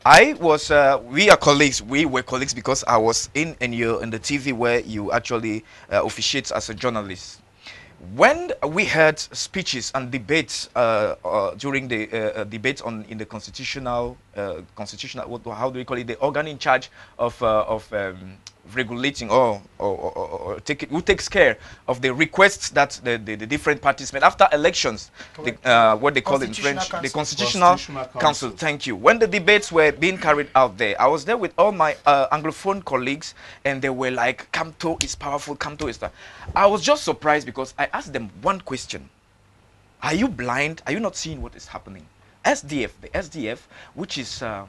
We are colleagues. We were colleagues because I was in the TV where you actually officiate as a journalist. When we had speeches and debates during the debates in the constitutional, how do we call it, the organ in charge of regulating or who takes care of the requests that the different parties made after elections, what they call it in French, the Constitutional Council. Thank you. When the debates were being carried out there, I was there with all my Anglophone colleagues, and they were like, Camto is powerful, Camto is that. I was just surprised because I asked them one question. Are you blind? Are you not seeing what is happening? SDF, the SDF, which is an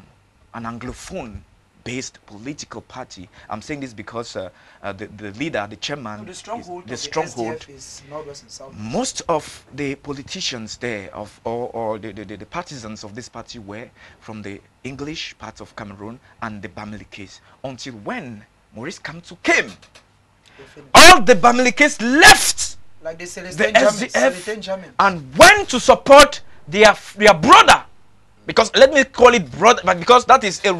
Anglophone-based political party. I'm saying this because the leader, the chairman, the stronghold, is Northwest and South. most of the politicians there, or the partisans of this party, were from the English part of Cameroon and the Bamilikes. Until when Maurice Kamto came, all the Bamilikes left like the SDF and went to support their brother. Because let me call it brother, but because that is a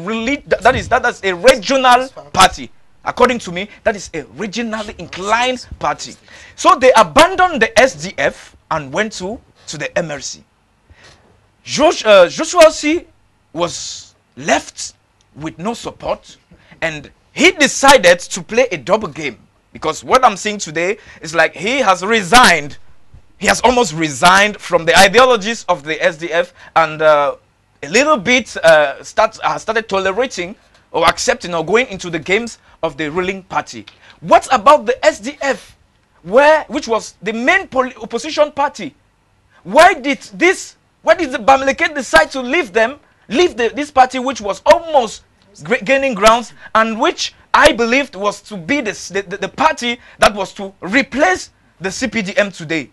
regional party. According to me, that is a regionally inclined party. So they abandoned the SDF and went to the MRC. Joshua C was left with no support, and he decided to play a double game. Because what I'm seeing today is like he has resigned. He has almost resigned from the ideologies of the SDF, and a little bit started tolerating or accepting or going into the games of the ruling party. What about the SDF, which was the main opposition party? Why did the Bamileke decide to leave this party, which was almost gaining grounds, and which I believed was to be the party that was to replace the CPDM today?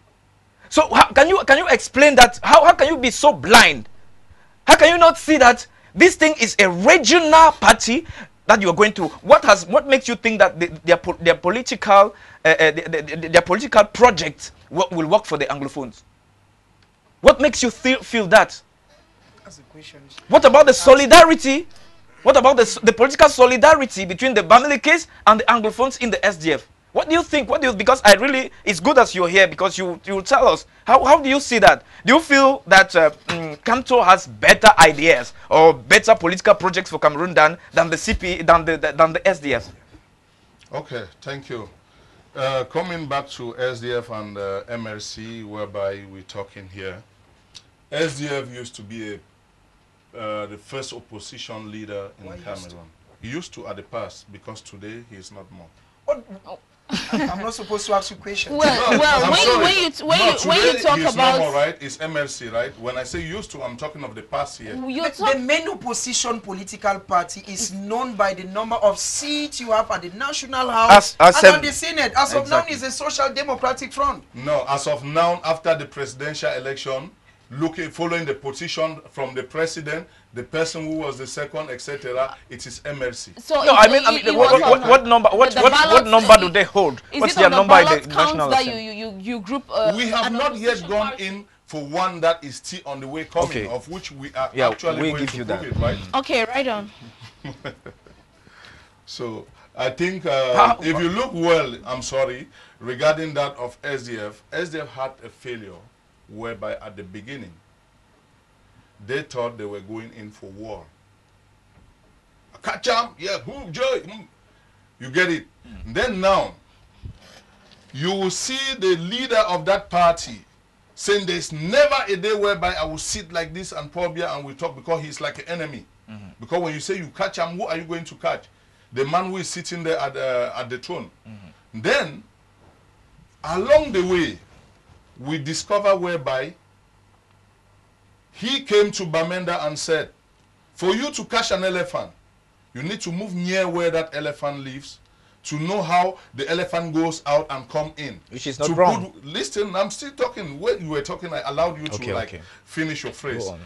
So can you explain that? How can you be so blind? How can you not see that This thing is a regional party that you are going to. What makes you think that their political project will work for the Anglophones? What makes you feel that? That's a question. What about the solidarity? What about the political solidarity between the Bamilikis and the Anglophones in the SDF? What do you think? Because it's good that you're here because you tell us. How do you see that? Do you feel that Kamto has better ideas or better political projects for Cameroon than the CP, than the SDF? Okay, thank you. Coming back to SDF and MRC, whereby we're talking here, SDF used to be the first opposition leader in Cameroon. He used to at the past, because today he is not more. I'm not supposed to ask you questions. When you talk he's about normal, right? It's MRC, right? When I say used to, I'm talking of the past here. The main opposition political party is known by the number of seats you have at the National House and on the Senate. As of now, is a Social Democratic Front. No, as of now, after the presidential election, following the position from the president, the person who was the second, etc., it is MRC. So no, what number do they hold? What's their number in the National Assembly? You group? We have not yet gone in for one that is still on the way coming, of which we are actually going to prove it, right? Okay, right on. So I think if you look well, I'm sorry, regarding that of SDF had a failure whereby at the beginning they thought they were going in for war. Catch them, yeah, you get it. Then now you will see the leader of that party saying there's never a day whereby I will sit like this and Pobia and we talk, because he's like an enemy. Because when you say you catch him, who are you going to catch? The man who is sitting there at the throne. Then along the way we discover whereby he came to Bamenda and said, for you to catch an elephant, you need to move near where that elephant lives to know how the elephant goes out and come in. Which is not wrong. Listen, I'm still talking. When you were talking, I allowed you to finish your phrase. Go on.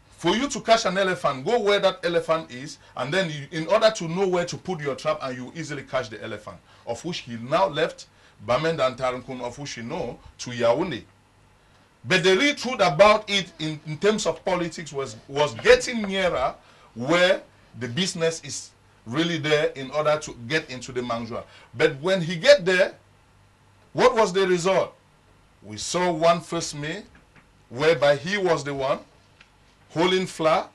For you to catch an elephant, go where that elephant is, and then in order to know where to put your trap, and you easily catch the elephant, of which he now left Bamenda and Tarankun, of which you know, to Yaoundé. But the real truth about it in terms of politics was getting nearer where the business is really there in order to get into the Manjua. But when he get there, what was the result? We saw 1 May, whereby he was the one holding flag,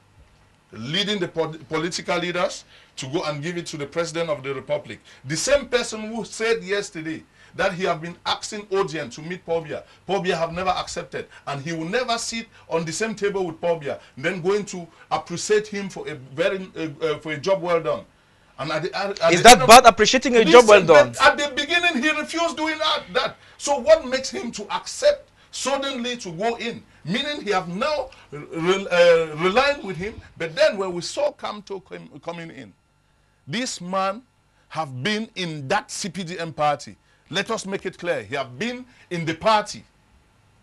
leading the political leaders to go and give it to the President of the Republic. The same person who said yesterday that he have been asking Odien to meet Pobia. Pobia have never accepted, and he will never sit on the same table with Pobia. Then going to appreciate him for a job well done. And is that bad, appreciating a job well done? At the beginning, he refused doing that. So what makes him to accept suddenly to go in? Meaning he have now relying with him. But then when we saw Kamto coming in, this man have been in that CPDM party. Let us make it clear. He have been in the party.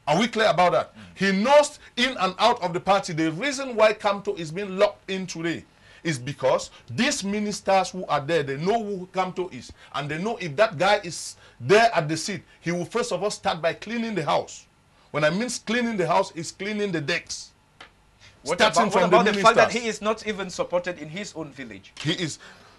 Are we clear about that? He knows in and out of the party. The reason why Kamto is being locked in today is because these ministers who are there, they know who Kamto is. And they know if that guy is there at the seat, he will first of all start by cleaning the house. When I mean cleaning the house, is cleaning the decks. What about the fact that he is not even supported in his own village?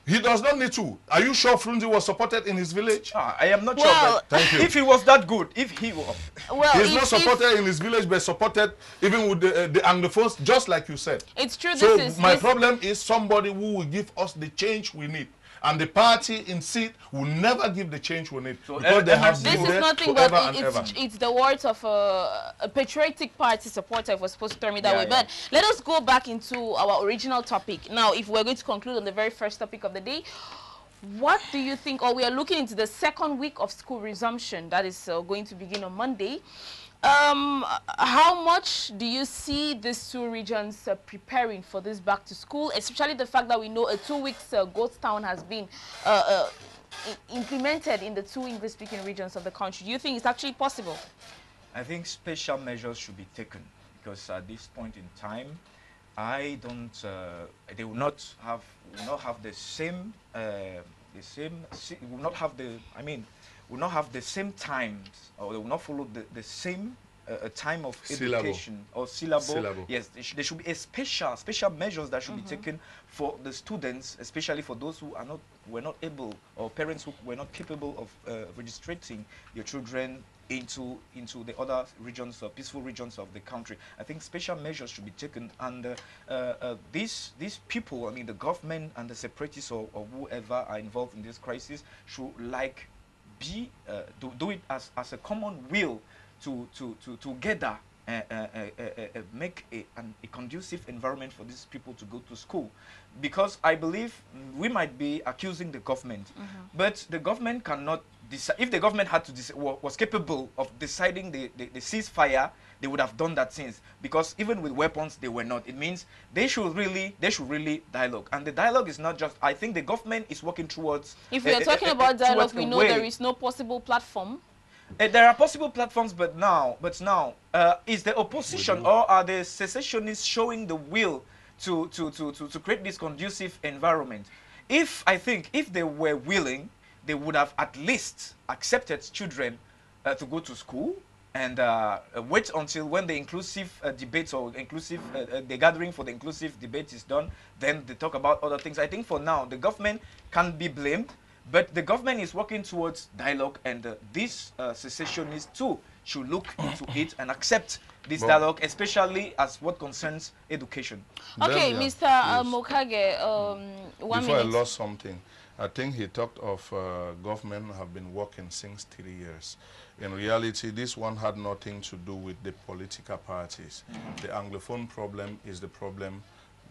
He does not need to. Are you sure Frunzi was supported in his village? I am not sure. Thank you. If he was that good, if he was. Well, he's not supported in his village, but supported even with the Anglophones, just like you said. It's true. So my problem is somebody who will give us the change we need. And the party in seat will never give the change we need. So because they have this is nothing but it's the words of a patriotic party supporter, if we're supposed to term it that way. But let us go back into our original topic. Now, if we're going to conclude on the very first topic of the day, what do you think, or we are looking into the second week of school resumption that is going to begin on Monday. How much do you see these two regions preparing for this back to school, especially the fact that we know a 2 weeks ghost town has been implemented in the 2 English-speaking regions of the country? Do you think it's actually possible? I think special measures should be taken because at this point in time, I don't. They will not have the same. Will not have the. I mean, will not have the same times, or they will not follow the same time of education or syllable. Yes, there should be a special measures that should be taken for the students, especially for those who were not able, or parents who were not capable of registering their children into the other regions, peaceful regions of the country. I think special measures should be taken, and these people, I mean, the government and the separatists or whoever are involved in this crisis should do it as a common will to gather make a conducive environment for these people to go to school. Because I believe we might be accusing the government, but the government cannot decide. If the government was capable of deciding the ceasefire, they would have done that since. Because even with weapons, they were not. It means they should really dialogue. And the dialogue is not just. I think the government is working towards. If we are talking about dialogue, we know there is no possible platform. There are possible platforms, but now, is the opposition or are the secessionists showing the will to create this conducive environment? I think if they were willing, they would have at least accepted children to go to school and wait until when the inclusive debate or inclusive the gathering for the inclusive debate is done. Then they talk about other things. I think for now the government can't be blamed. But the government is working towards dialogue, and these secessionists too should look into it and accept this dialogue, especially as what concerns education. Okay, Mr. Mokage, 1 minute. Before I lost something, I think he talked of government have been working since 3 years. In reality, this one had nothing to do with the political parties. The Anglophone problem is the problem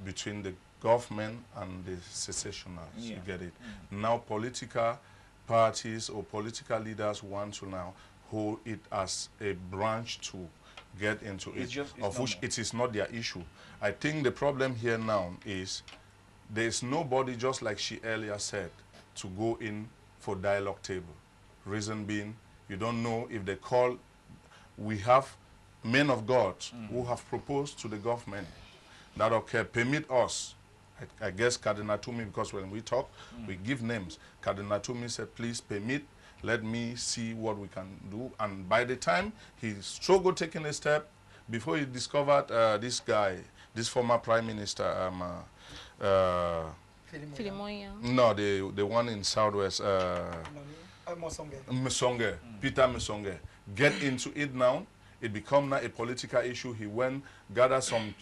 between the government and the secessionists, you get it. Now political parties or political leaders want to now hold it as a branch to get into it, of which it is not their issue. I think the problem here now is there is nobody, just like she earlier said, to go in for dialogue table. Reason being, you don't know if they call. We have men of God who have proposed to the government that, okay, permit us. I guess Cardinal Tumi, because when we talk, we give names. Cardinal Tumi said, please permit, let me see what we can do. And by the time he struggled taking a step, before he discovered this guy, this former Prime Minister, no, the one in Southwest, Msonge, Peter Msonge, get into it now. It become now a political issue. He went, gathered some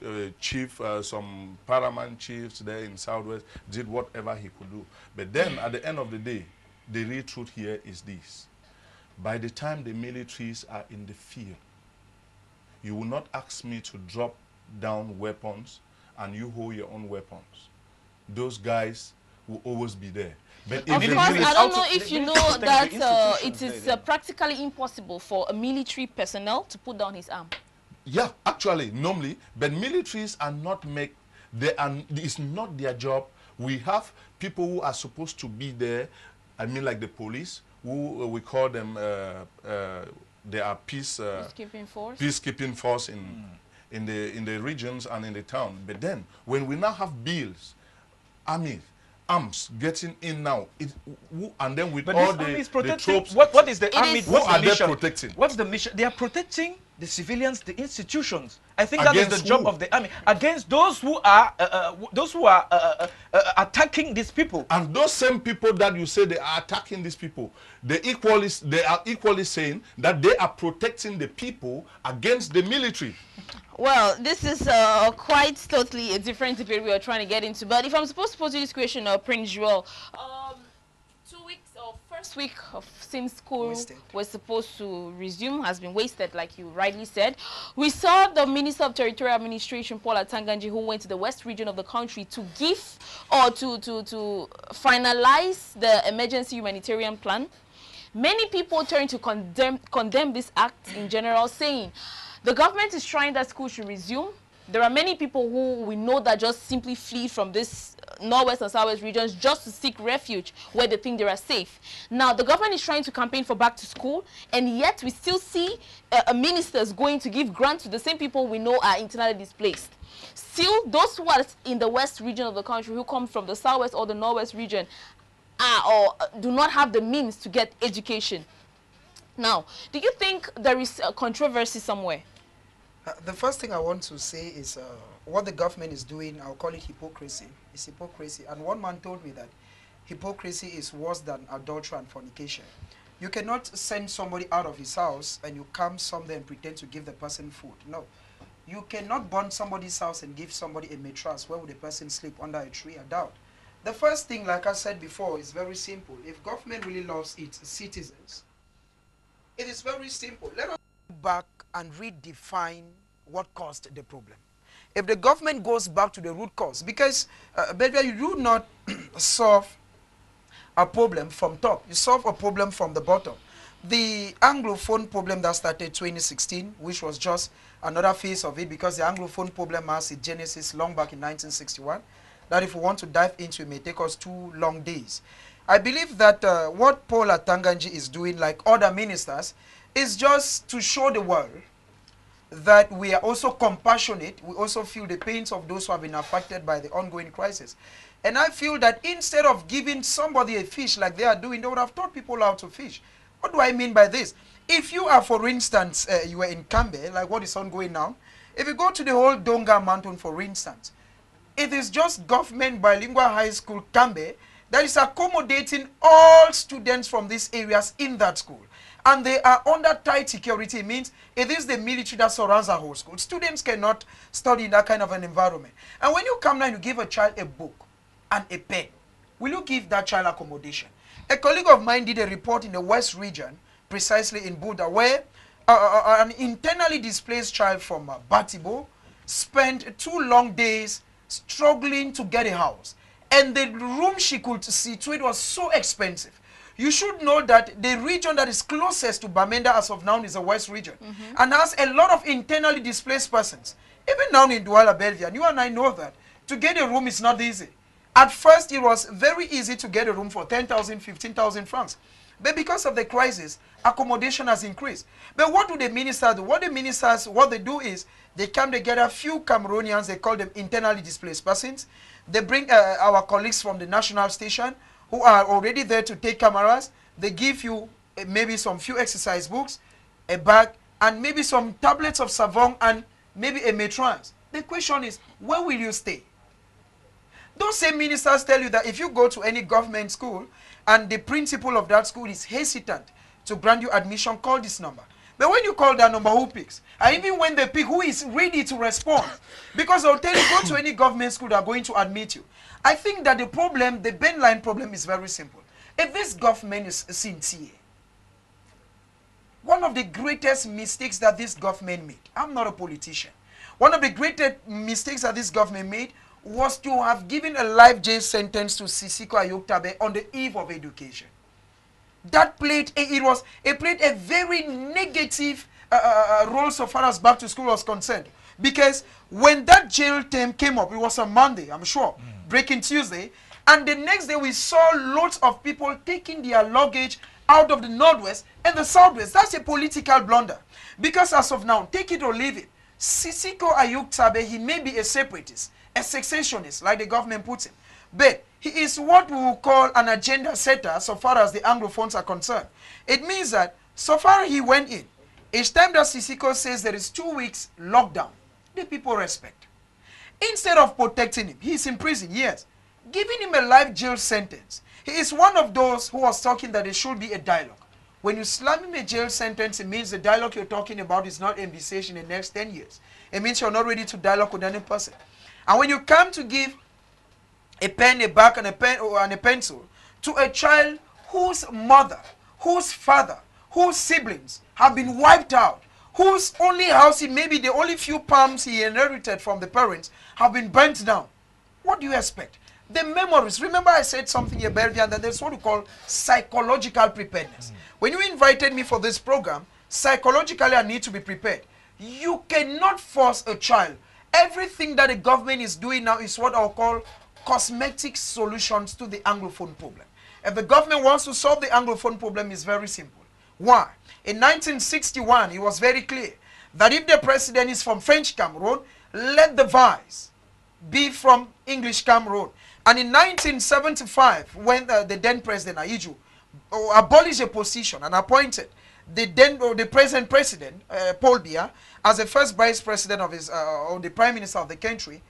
some paramount chiefs there in Southwest, did whatever he could do. But then, at the end of the day, the real truth here is this. By the time the militaries are in the field, you will not ask me to drop down weapons and you hold your own weapons. Those guys will always be there. But of course, I don't know if you know that it is practically impossible for a military personnel to put down his arm. Yeah, actually, normally, but militaries are not it's not their job. We have people who are supposed to be there, I mean like the police, who we call them, they are peacekeeping force in the regions and in the town. But then, when we now have bills, arms getting in now, and then with all the troops. What is the army? Who are they protecting? What's the mission? They are protecting the civilians, the institutions. I think that is the job of the army against those who are attacking these people. And those same people that you say they are attacking these people, they are equally saying that they are protecting the people against the military. Well, this is quite totally a different debate we are trying to get into. But if I'm supposed to pose you this question, Prince Joel, 2 weeks or first week since school was supposed to resume has been wasted, like you rightly said. We saw the Minister of Territorial Administration, Paul Atanganji, who went to the west region of the country to give or to finalize the emergency humanitarian plan. Many people turned to condemn this act in general, saying the government is trying that school should resume. There are many people who we know that just simply flee from this northwest and southwest regions just to seek refuge where they think they are safe. Now, the government is trying to campaign for back to school, and yet we still see ministers going to give grants to the same people we know are internally displaced. Still, those who are in the west region of the country, who come from the southwest or the northwest region, or do not have the means to get education. Now, do you think there is a controversy somewhere? The first thing I want to say is what the government is doing, I'll call it hypocrisy. It's hypocrisy. And one man told me that hypocrisy is worse than adultery and fornication. You cannot send somebody out of his house and you come somewhere and pretend to give the person food. No. You cannot burn somebody's house and give somebody a mattress. Where would the person sleep? Under a tree? I doubt. The first thing, like I said before, is very simple. If government really loves its citizens, it is very simple. Let us go back and redefine what caused the problem. If the government goes back to the root cause, because Belvian, you do not solve a problem from top, you solve a problem from the bottom. The Anglophone problem that started 2016, which was just another phase of it, because the Anglophone problem has its genesis long back in 1961, that if we want to dive into it may take us 2 long days. I believe that what Paul Atanganji is doing, like other ministers, is just to show the world that we are also compassionate. We also feel the pains of those who have been affected by the ongoing crisis. And I feel that instead of giving somebody a fish like they are doing, they would have taught people how to fish. What do I mean by this? If you are, for instance, you were in Kambe, like what is ongoing now, if you go to the whole Donga Mountain, for instance, it is just government bilingual high school Kambe that is accommodating all students from these areas in that school. And they are under tight security. It means it is the military that surrounds our whole school. Students cannot study in that kind of an environment. And when you come now and you give a child a book and a pen, will you give that child accommodation? A colleague of mine did a report in the West region, precisely in Buda, where an internally displaced child from Batibo spent 2 long days struggling to get a house. And the room she could situate was so expensive. You should know that the region that is closest to Bamenda as of now is the West region, and has a lot of internally displaced persons. Even now in Douala, Belvian, you and I know that to get a room is not easy. At first, it was very easy to get a room for 10,000, 15,000 francs. But because of the crisis, accommodation has increased. But what do the ministers do? What they do is they come together, a few Cameroonians, they call them internally displaced persons. They bring our colleagues from the national station who are already there to take cameras. They give you maybe some few exercise books, a bag, and maybe some tablets of savon and maybe a mattress. The question is, where will you stay? Those same ministers tell you that if you go to any government school and the principal of that school is hesitant to grant you admission, call this number. But when you call that number, who picks? And even when they pick, who is ready to respond? Because they'll tell you, go to any government school, they're going to admit you. I think that the problem, the bend line problem is very simple. If this government is sincere, one of the greatest mistakes that this government made, I'm not a politician, one of the greatest mistakes that this government made was to have given a life jail sentence to Sisiko Ayoktabe on the eve of education. That played a very negative role so far as back to school was concerned. Because when that jail term came up, it was on Monday, I'm sure, breaking Tuesday, and the next day we saw lots of people taking their luggage out of the Northwest and the Southwest. That's a political blunder. Because as of now, take it or leave it, Sisiko Ayoktabe, he may be a separatist, a secessionist, like the government puts him. But he is what we will call an agenda setter so far as the Anglophones are concerned. It means that so far he went in, each time that Sisiko says there is 2 weeks lockdown, the people respect. Instead of protecting him, he is in prison, yes, giving him a life jail sentence. He is one of those who was talking that there should be a dialogue. When you slam him a jail sentence, it means the dialogue you're talking about is not envisaged in the next 10 years. It means you're not ready to dialogue with any person. And when you come to give a pen, a back, and a pencil to a child whose mother, whose father, whose siblings have been wiped out, whose only house, maybe the only few palms he inherited from the parents, have been burnt down, what do you expect? The memories. Remember I said something here, Belvian, that there's what we call psychological preparedness. When you invited me for this program, psychologically I need to be prepared. You cannot force a child. Everything that the government is doing now is what I'll call cosmetic solutions to the Anglophone problem. If the government wants to solve the Anglophone problem, it's very simple. Why? In 1961, it was very clear that if the president is from French Cameroon, let the vice be from English Cameroon. And in 1975, when the then president, Aiju, abolished a position and appointed the present president, Paul Biya, as the first vice president of his, or the prime minister of the country,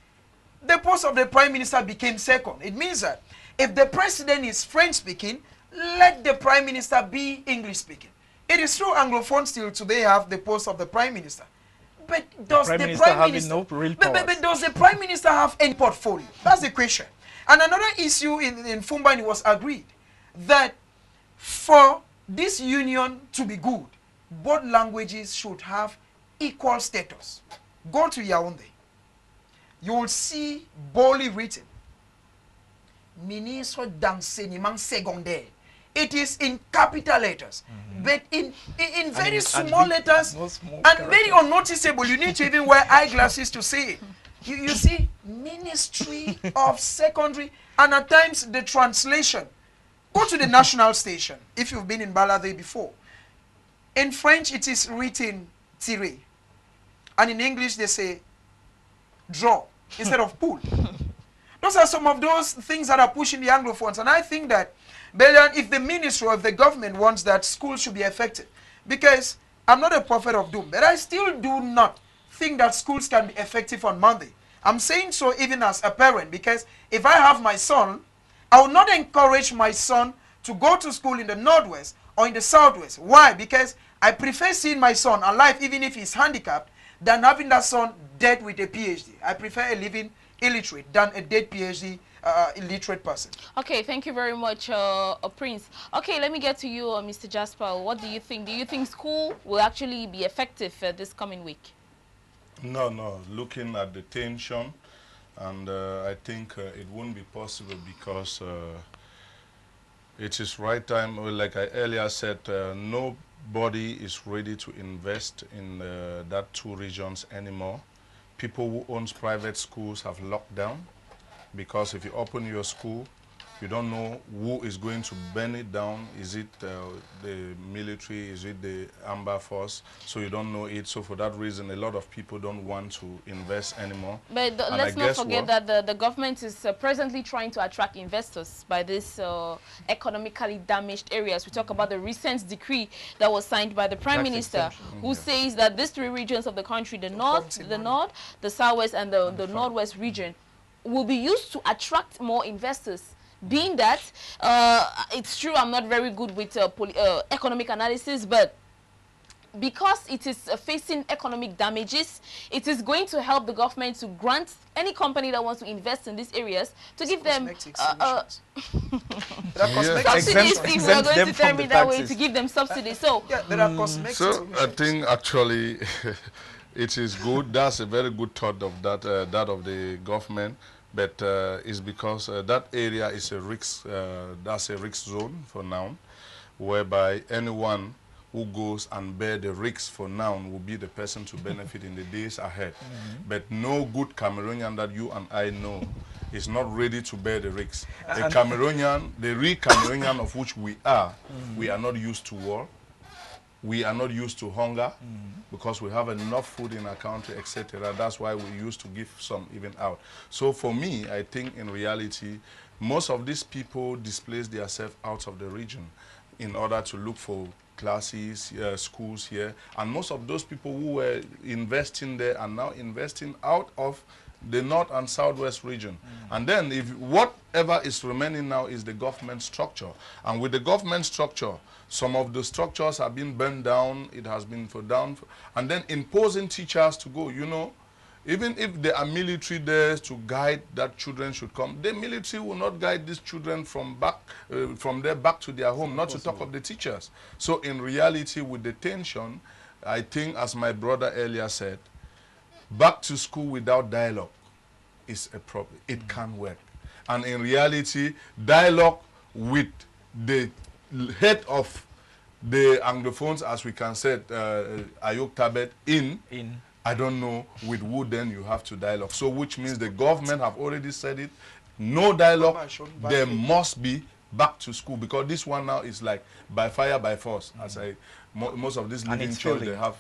the post of the prime minister became second. It means that if the president is French speaking, let the prime minister be English speaking. It is true Anglophones still today have the post of the prime minister. But does the prime minister no real powers? But does the prime minister have any portfolio? That's the question. And another issue in Fumbani was agreed that for this union to be good, both languages should have equal status. Go to Yaoundé. You will see boldly written, Ministre d'enseignement secondaire. It is in capital letters, but in very small letters and very unnoticeable. You need to even wear eyeglasses to see it. You see, Ministry of Secondary, and at times the translation. Go to the national station, if you've been in Balade before. In French, it is written tiré. And in English, they say draw instead of pull. Those are some of those things that are pushing the Anglophones. And I think that, Belvian, if the ministry or if the government wants that, schools should be affected. Because I'm not a prophet of doom, but I still do not think that schools can be effective on Monday. I'm saying so even as a parent, because if I have my son, I will not encourage my son to go to school in the Northwest or in the Southwest. Why? Because I prefer seeing my son alive, even if he's handicapped, than having that son dead with a PhD. I prefer a living illiterate than a dead PhD illiterate person. Okay, thank you very much, Prince. Okay, let me get to you, Mr. Jasper. What do you think? Do you think school will actually be effective this coming week? No. Looking at the tension, and I think it won't be possible because it is right time, like I earlier said, nobody is ready to invest in that two regions anymore. People who owns private schools have locked down, because if you open your school, you don't know who is going to burn it down. Is it the military? Is it the Amber Force? So you don't know it. So for that reason, a lot of people don't want to invest anymore. But let's not forget that the government is presently trying to attract investors by this economically damaged areas. We talk about the recent decree that was signed by the Prime Minister, who says that these three regions of the country, the north, the southwest, and the northwest region, will be used to attract more investors. Being that, it's true I'm not very good with economic analysis, but because it is facing economic damages, it is going to help the government to grant any company that wants to invest in these areas to give them subsidies. If we are going to tell me that way, to give them subsidies. So yeah, there are cosmetic solutions. I think actually it is good. That's a very good thought of that of the government. But it's because that area is a risk, that's a risk zone for now, whereby anyone who goes and bear the risk for now will be the person to benefit in the days ahead. But no good Cameroonian that you and I know is not ready to bear the risks. The Cameroonian, the real Cameroonian of which we are not used to war. We are not used to hunger because we have enough food in our country, etc. That's why we used to give some even out. So for me, I think in reality, most of these people displace themselves out of the region in order to look for classes, schools here. And most of those people who were investing there are now investing out of the north and southwest region. And then if whatever is remaining now is the government structure. And with the government structure, some of the structures have been burned down, it has been and then imposing teachers to go, you know, even if there are military there to guide that children should come, the military will not guide these children from there back to their home, not to talk of the teachers. So in reality, with the tension, I think, as my brother earlier said, back to school without dialogue is a problem. It can't work. And in reality, dialogue with the head of the Anglophones, as we can say, Ayok Tabet, I don't know with who then you have to dialogue. So which means the government have already said it, no dialogue, there must be back to school, because this one now is like by fire by force. As most of these leading church they have,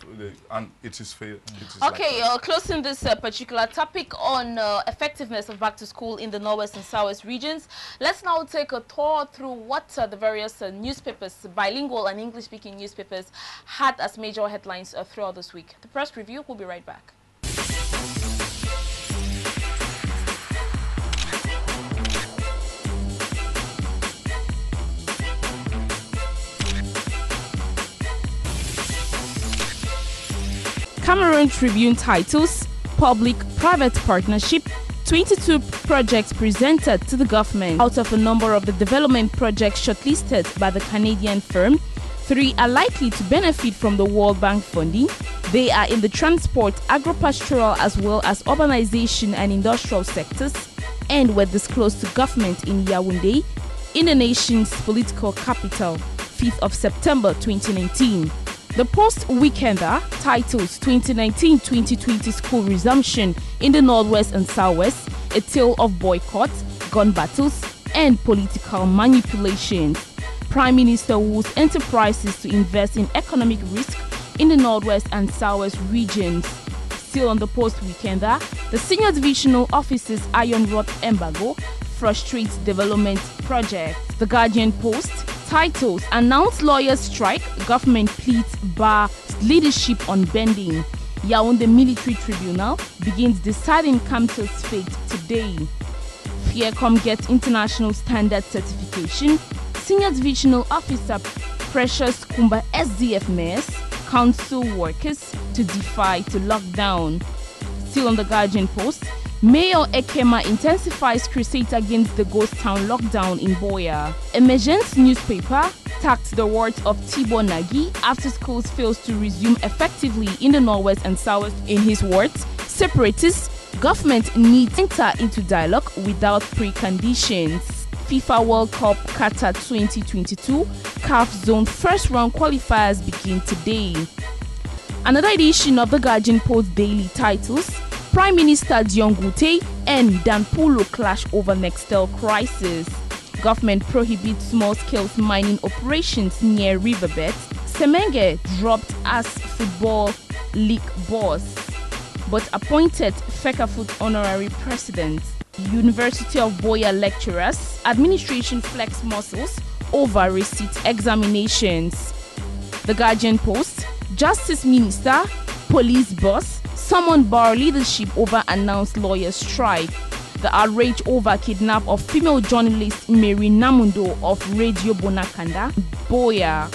and it is failed. Okay, like closing this particular topic on effectiveness of back to school in the Northwest and Southwest regions, let's now take a tour through what the various newspapers, bilingual and English-speaking newspapers, had as major headlines throughout this week. The press review will be right back. Cameroon Tribune titles, Public-Private Partnership, 22 projects presented to the government. Out of a number of the development projects shortlisted by the Canadian firm, 3 are likely to benefit from the World Bank funding. They are in the transport, agro-pastoral as well as urbanization and industrial sectors, and were disclosed to government in Yaoundé, in the nation's political capital, 5th of September 2019. The Post-Weekender titles 2019-2020 school resumption in the Northwest and Southwest, a tale of boycotts, gun battles, and political manipulations. Prime Minister Wu's enterprises to invest in economic risk in the Northwest and Southwest regions. Still on the Post-Weekender, the senior divisional officer's iron rod embargo frustrates development projects. The Guardian Post titles, announced lawyers strike, government pleads bar leadership on bending. Yaoundé Military Tribunal begins deciding Kamto's fate today. FIECOM gets international standard certification. Senior divisional officer pressures Kumba SDF mayors, council workers to defy to lockdown. Still on the Guardian Post, Mayor Ekema intensifies crusade against the ghost town lockdown in Boya. Emergence newspaper tacked the words of Tibor Nagy after schools fails to resume effectively in the Northwest and Southwest. In his words, separatists, government needs to enter into dialogue without preconditions. FIFA World Cup Qatar 2022 CAF Zone first round qualifiers begin today. Another edition of the Guardian Post Daily titles, Prime Minister Dion Gute and Danpulo clash over Nextel crisis. Government prohibits small-scale mining operations near riverbeds. Semenge dropped as Football League boss, but appointed Fecafoot honorary president. University of Boya lecturers, administration flex muscles over receipt examinations. The Guardian Post, Justice Minister, Police boss, summoned bar leadership over announced lawyer strike. The outrage over kidnap of female journalist Mary Namundo of Radio Bonakanda, Boya.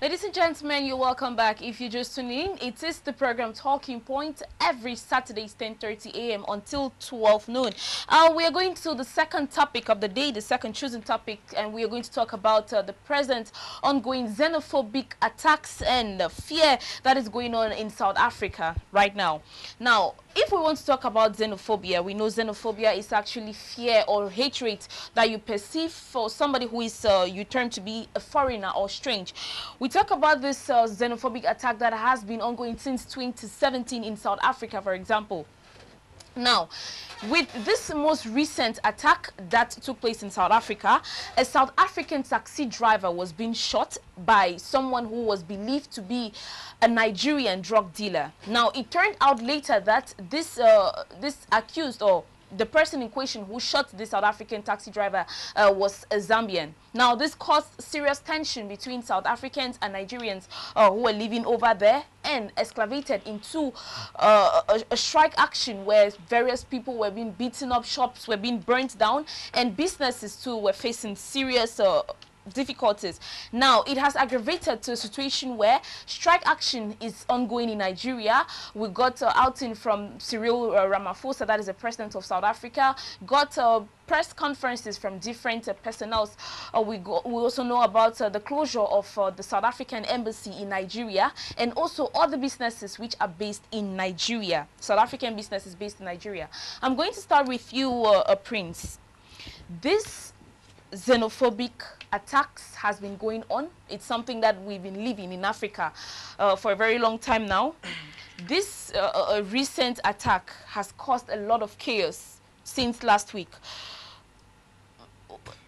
Ladies and gentlemen, you're welcome back. If you're just tuning in, it is the program Talking Point every Saturday, 10:30 a.m. until 12 noon. We are going to the second topic of the day, the second chosen topic, and we are going to talk about the present ongoing xenophobic attacks and fear that is going on in South Africa right now. Now, if we want to talk about xenophobia, we know xenophobia is actually fear or hatred that you perceive for somebody who is you term to be a foreigner or strange. We talk about this xenophobic attack that has been ongoing since 2017 in South Africa, for example. Now, with this most recent attack that took place in South Africa, a South African taxi driver was being shot by someone who was believed to be a Nigerian drug dealer. Now, it turned out later that this accused, or the person in question who shot this South African taxi driver was a Zambian. Now, this caused serious tension between South Africans and Nigerians who were living over there, and escalated into a strike action where various people were being beaten up, shops were being burnt down, and businesses too were facing serious difficulties. Now, it has aggravated to a situation where strike action is ongoing in Nigeria. We got outing from Cyril Ramaphosa, that is the president of South Africa, got press conferences from different personnel. We also know about the closure of the South African embassy in Nigeria, and also other businesses which are based in Nigeria. South African businesses based in Nigeria. I'm going to start with you, Prince. This xenophobic attacks has been going on. It's something that we've been living in Africa for a very long time now. This recent attack has caused a lot of chaos since last week.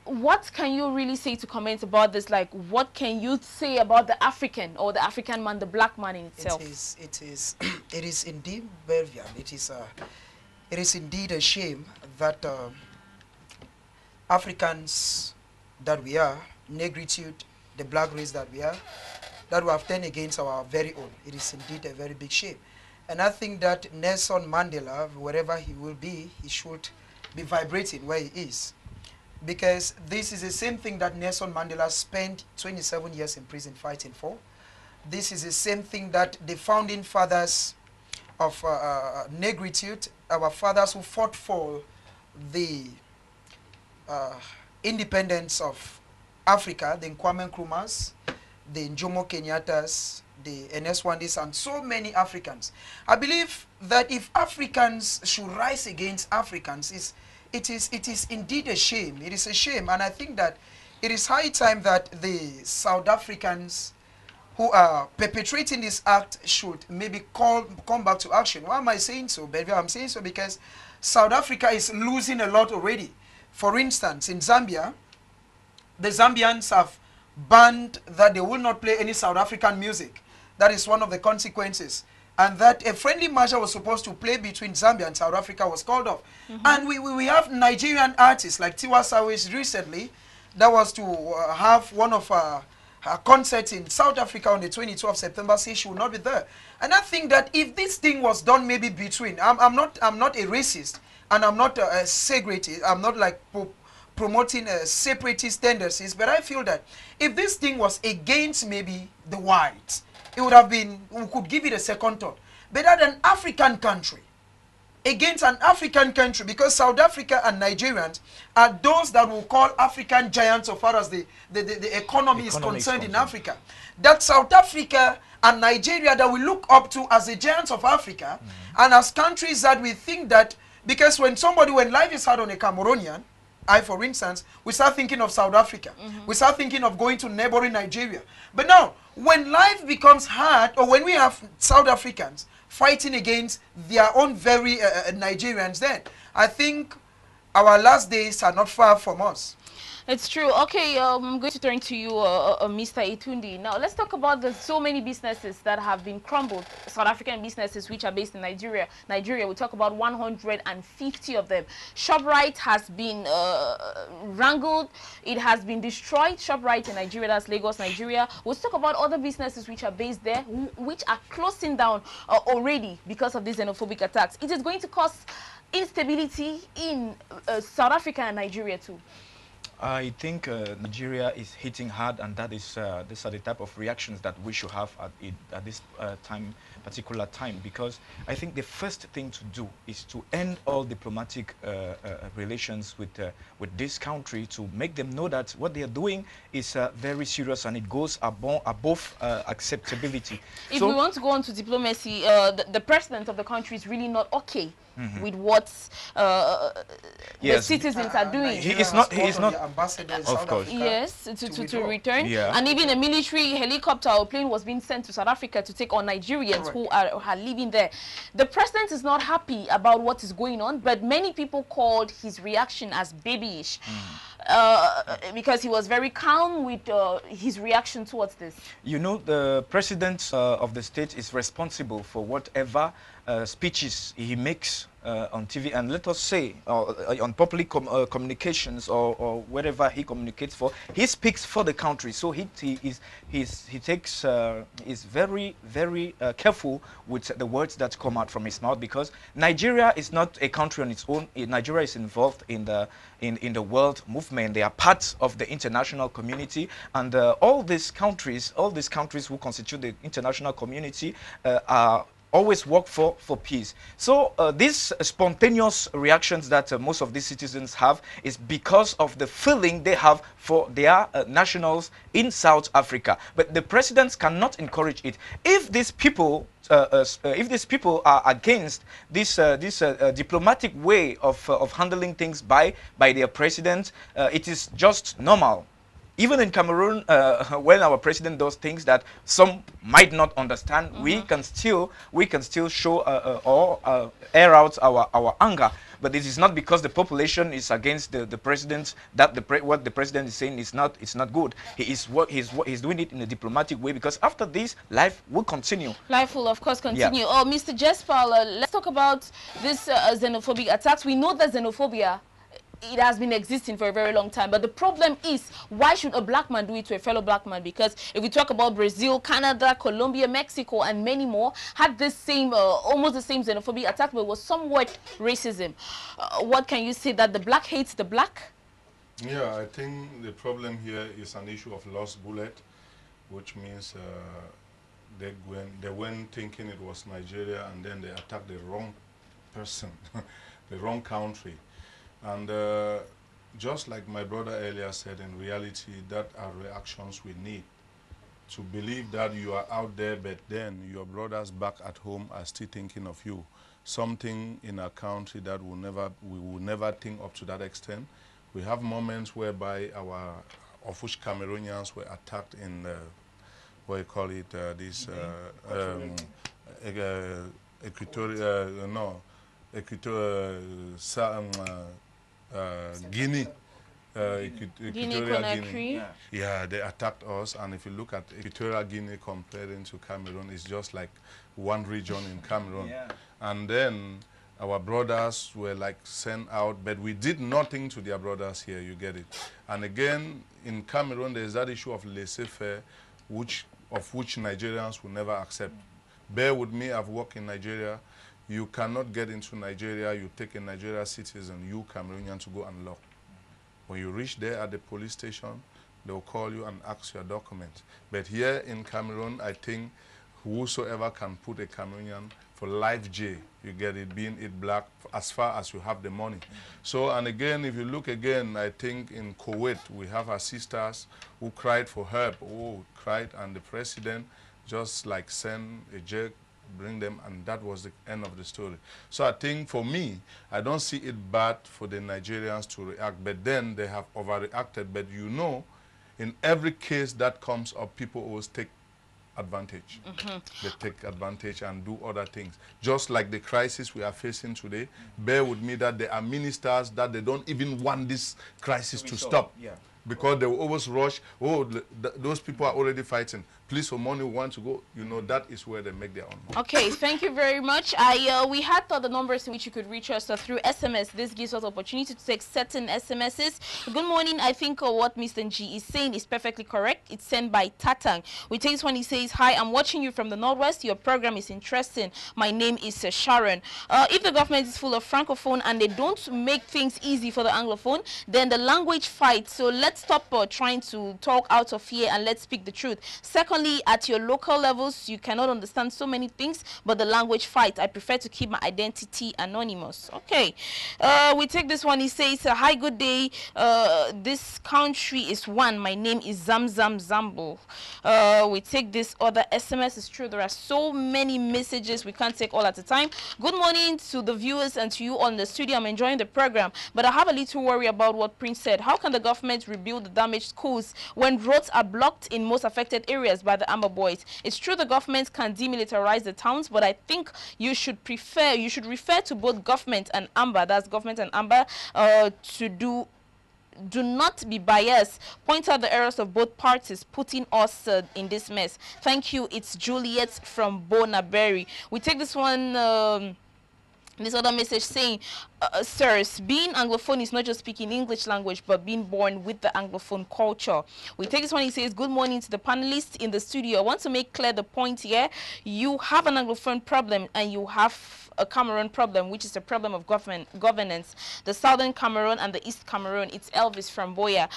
What can you really say to comment about this? Like, what can you say about the African, or the African man, the black man in itself? It is indeed, Belvian. It is indeed a shame that Africans that we are, negritude, the black race that we are, that we have turned against our very own. It is indeed a very big shame. And I think that Nelson Mandela, wherever he will be, he should be vibrating where he is. Because this is the same thing that Nelson Mandela spent 27 years in prison fighting for. This is the same thing that the founding fathers of negritude, our fathers who fought for the independence of Africa, the Kwame Nkrumahs, the Jomo Kenyattas, the Ernest Wandis, and so many Africans. I believe that if Africans should rise against Africans, it is indeed a shame. It is a shame, and I think that it is high time that the South Africans who are perpetrating this act should maybe come back to action. Why am I saying so, baby? I'm saying so because South Africa is losing a lot already. For instance, in Zambia, the Zambians have banned that they will not play any South African music. That is one of the consequences. And that a friendly match was supposed to play between Zambia and South Africa was called off. And we have Nigerian artists like Tiwa Savage recently that was to have one of her concerts in South Africa on the 22th of September. Say she will not be there. And I think that if this thing was done maybe between, I'm not a racist and I'm not a segregated, I'm not like promoting separatist tendencies, but I feel that if this thing was against maybe the whites, it would have been, we could give it a second thought. Better than African country, against an African country, because South Africa and Nigerians are those that will call African giants so far as the economy is concerned in Africa. That South Africa and Nigeria that we look up to as the giants of Africa, and as countries that we think that, because when life is hard on a Cameroonian, for instance, we start thinking of South Africa. We start thinking of going to neighboring Nigeria. But now, when life becomes hard, or when we have South Africans fighting against their own very Nigerians, then I think our last days are not far from us. It's true. Okay, I'm going to turn to you, Mr. Itundi. Now, let's talk about the so many businesses that have been crumbled, South African businesses which are based in Nigeria. We talk about 150 of them. ShopRite has been wrangled. It has been destroyed. ShopRite in Nigeria, that's Lagos, Nigeria. We'll talk about other businesses which are based there, which are closing down already because of these xenophobic attacks. It is going to cause instability in South Africa and Nigeria too. I think Nigeria is hitting hard, and that is these are the type of reactions that we should have at this particular time, because I think the first thing to do is to end all diplomatic relations with this country, to make them know that what they are doing is very serious and it goes above acceptability. If we want to go on to diplomacy, the president of the country is really not okay with what the citizens are doing. He is not ambassador in South Africa. Yes, to return. Yeah. And even a military helicopter or plane was being sent to South Africa to take on Nigerians who are living there. The president is not happy about what is going on, but many people called his reaction as babyish. Because he was very calm with his reaction towards this. You know, the president of the state is responsible for whatever speeches he makes on TV, and let us say on public communications or wherever he communicates for, he speaks for the country. So he is very careful with the words that come out from his mouth, because Nigeria is not a country on its own. Nigeria is involved in the world movement. They are part of the international community, and all these countries who constitute the international community are always work for peace. So these spontaneous reactions that most of these citizens have is because of the feeling they have for their nationals in South Africa. But the presidents cannot encourage it. If these people if these people are against this diplomatic way of handling things by their president, it is just normal. Even in Cameroon, when our president does things that some might not understand, we can still show or air out our anger. But this is not because the population is against the president that what the president is saying is not good. He's doing it in a diplomatic way, because after this, life will continue. Life will, of course, continue. Yeah. Oh, Mr. Jesper, let's talk about this xenophobic attacks. We know that xenophobia, it has been existing for a very long time, but the problem is, why should a black man do it to a fellow black man? Because if we talk about Brazil, Canada, Colombia, Mexico, and many more had this same almost the same xenophobic attack, but it was somewhat racism. What can you say, that the black hates the black? Yeah, I think the problem here is an issue of lost bullet, which means they went thinking it was Nigeria, and then they attacked the wrong person, the wrong country. And just like my brother earlier said, in reality, that are reactions we need. To believe that you are out there, but then your brothers back at home are still thinking of you. Something in our country that we will never think up to that extent. We have moments whereby our which Cameroonians were attacked in, what you call it, Guinea. Equatorial Guinea. Yeah, they attacked us, and if you look at Equatorial Guinea comparing to Cameroon, it's just like one region in Cameroon. Yeah. And then our brothers were like sent out, but we did nothing to their brothers here, you get it. And again, in Cameroon, there's that issue of laissez-faire, which Nigerians will never accept. Bear with me, I've worked in Nigeria. You cannot get into Nigeria, you take a Nigeria citizen, you Cameroonian, to go and lock. When you reach there at the police station, they'll call you and ask your documents. But here in Cameroon, I think whosoever can put a Cameroonian for life jail, you get it, being it black, as far as you have the money. So, and again, if you look again, I think in Kuwait, we have our sisters who cried for help, and the president just like sent a jerk, bring them, and that was the end of the story. So I think for me, I don't see it bad for the Nigerians to react, but then they have overreacted. But you know, in every case that comes up, people always take advantage. They take advantage and do other things. Just like the crisis we are facing today, bear with me that there are ministers that they don't even want this crisis to stop. Yeah. Because they will always rush, those people are already fighting. Please, for money, we want to go. You know, that is where they make their own money. Okay, thank you very much. We had the numbers in which you could reach us through SMS. This gives us opportunity to take certain SMSs. Good morning. I think what Mr. G is saying is perfectly correct. It's sent by Tatang. We take this one. He says, "Hi, I'm watching you from the Northwest. Your program is interesting. My name is Sharon. If the government is full of Francophone and they don't make things easy for the Anglophone, then the language fight. So let's stop trying to talk out of fear and let's speak the truth. Secondly, at your local levels, you cannot understand so many things, but the language fight. I prefer to keep my identity anonymous." Okay. We take this one. He says, "Hi, good day. This country is one. My name is Zamzam Zambo." We take this other SMS. It's true, there are so many messages. We can't take all at a time. Good morning to the viewers and to you on the studio. I'm enjoying the program, but I have a little worry about what Prince said. How can the government rebuild the damaged schools when roads are blocked in most affected areas by the Amber Boys? It's true the government can demilitarize the towns, but I think you should refer to both government and Amber, that's government and Amber, do not be biased. Point out the errors of both parties, putting us in this mess. Thank you. It's Juliet from Bonaberry. We take this one. This other message saying, "Sirs, being Anglophone is not just speaking English language, but being born with the Anglophone culture." We take this one. He says, "Good morning to the panelists in the studio. I want to make clear the point here. You have an Anglophone problem and you have a Cameroon problem, which is a problem of governance. The Southern Cameroon and the East Cameroon." It's Elvis from Boya.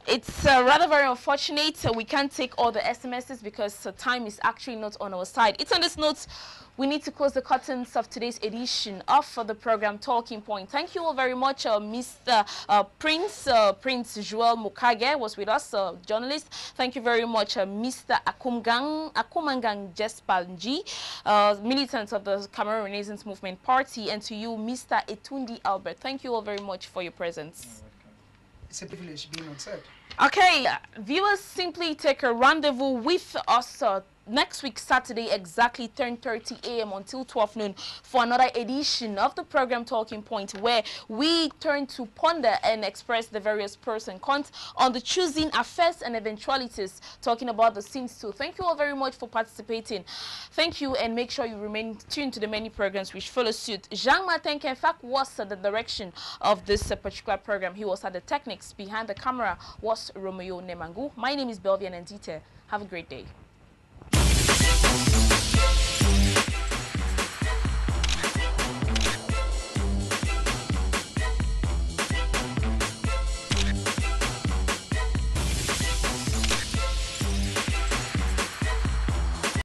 It's rather very unfortunate. We can't take all the SMSs because time is actually not on our side. It's on this note we need to close the curtains of today's edition of the program Talking Point. Thank you all very much. Mr. Prince Joel Mukage was with us, journalist. Thank you very much, Mr. Akumangang Jespanji, militant of the Cameroon Renaissance Movement Party, and to you, Mr. Etundi Albert. Thank you all very much for your presence. It's a privilege being on set. Okay, viewers, simply take a rendezvous with us next week, Saturday, exactly 10:30 a.m. until 12 noon for another edition of the program Talking Point, where we turn to ponder and express the various pros and cons on the choosing affairs and eventualities, talking about the scenes too. Thank you all very much for participating. Thank you, and make sure you remain tuned to the many programs which follow suit. Jean-Martin Kenfak was the direction of this particular program. He was at the techniques. Behind the camera was Romeo Nemangu. My name is Belvian Andite. Have a great day.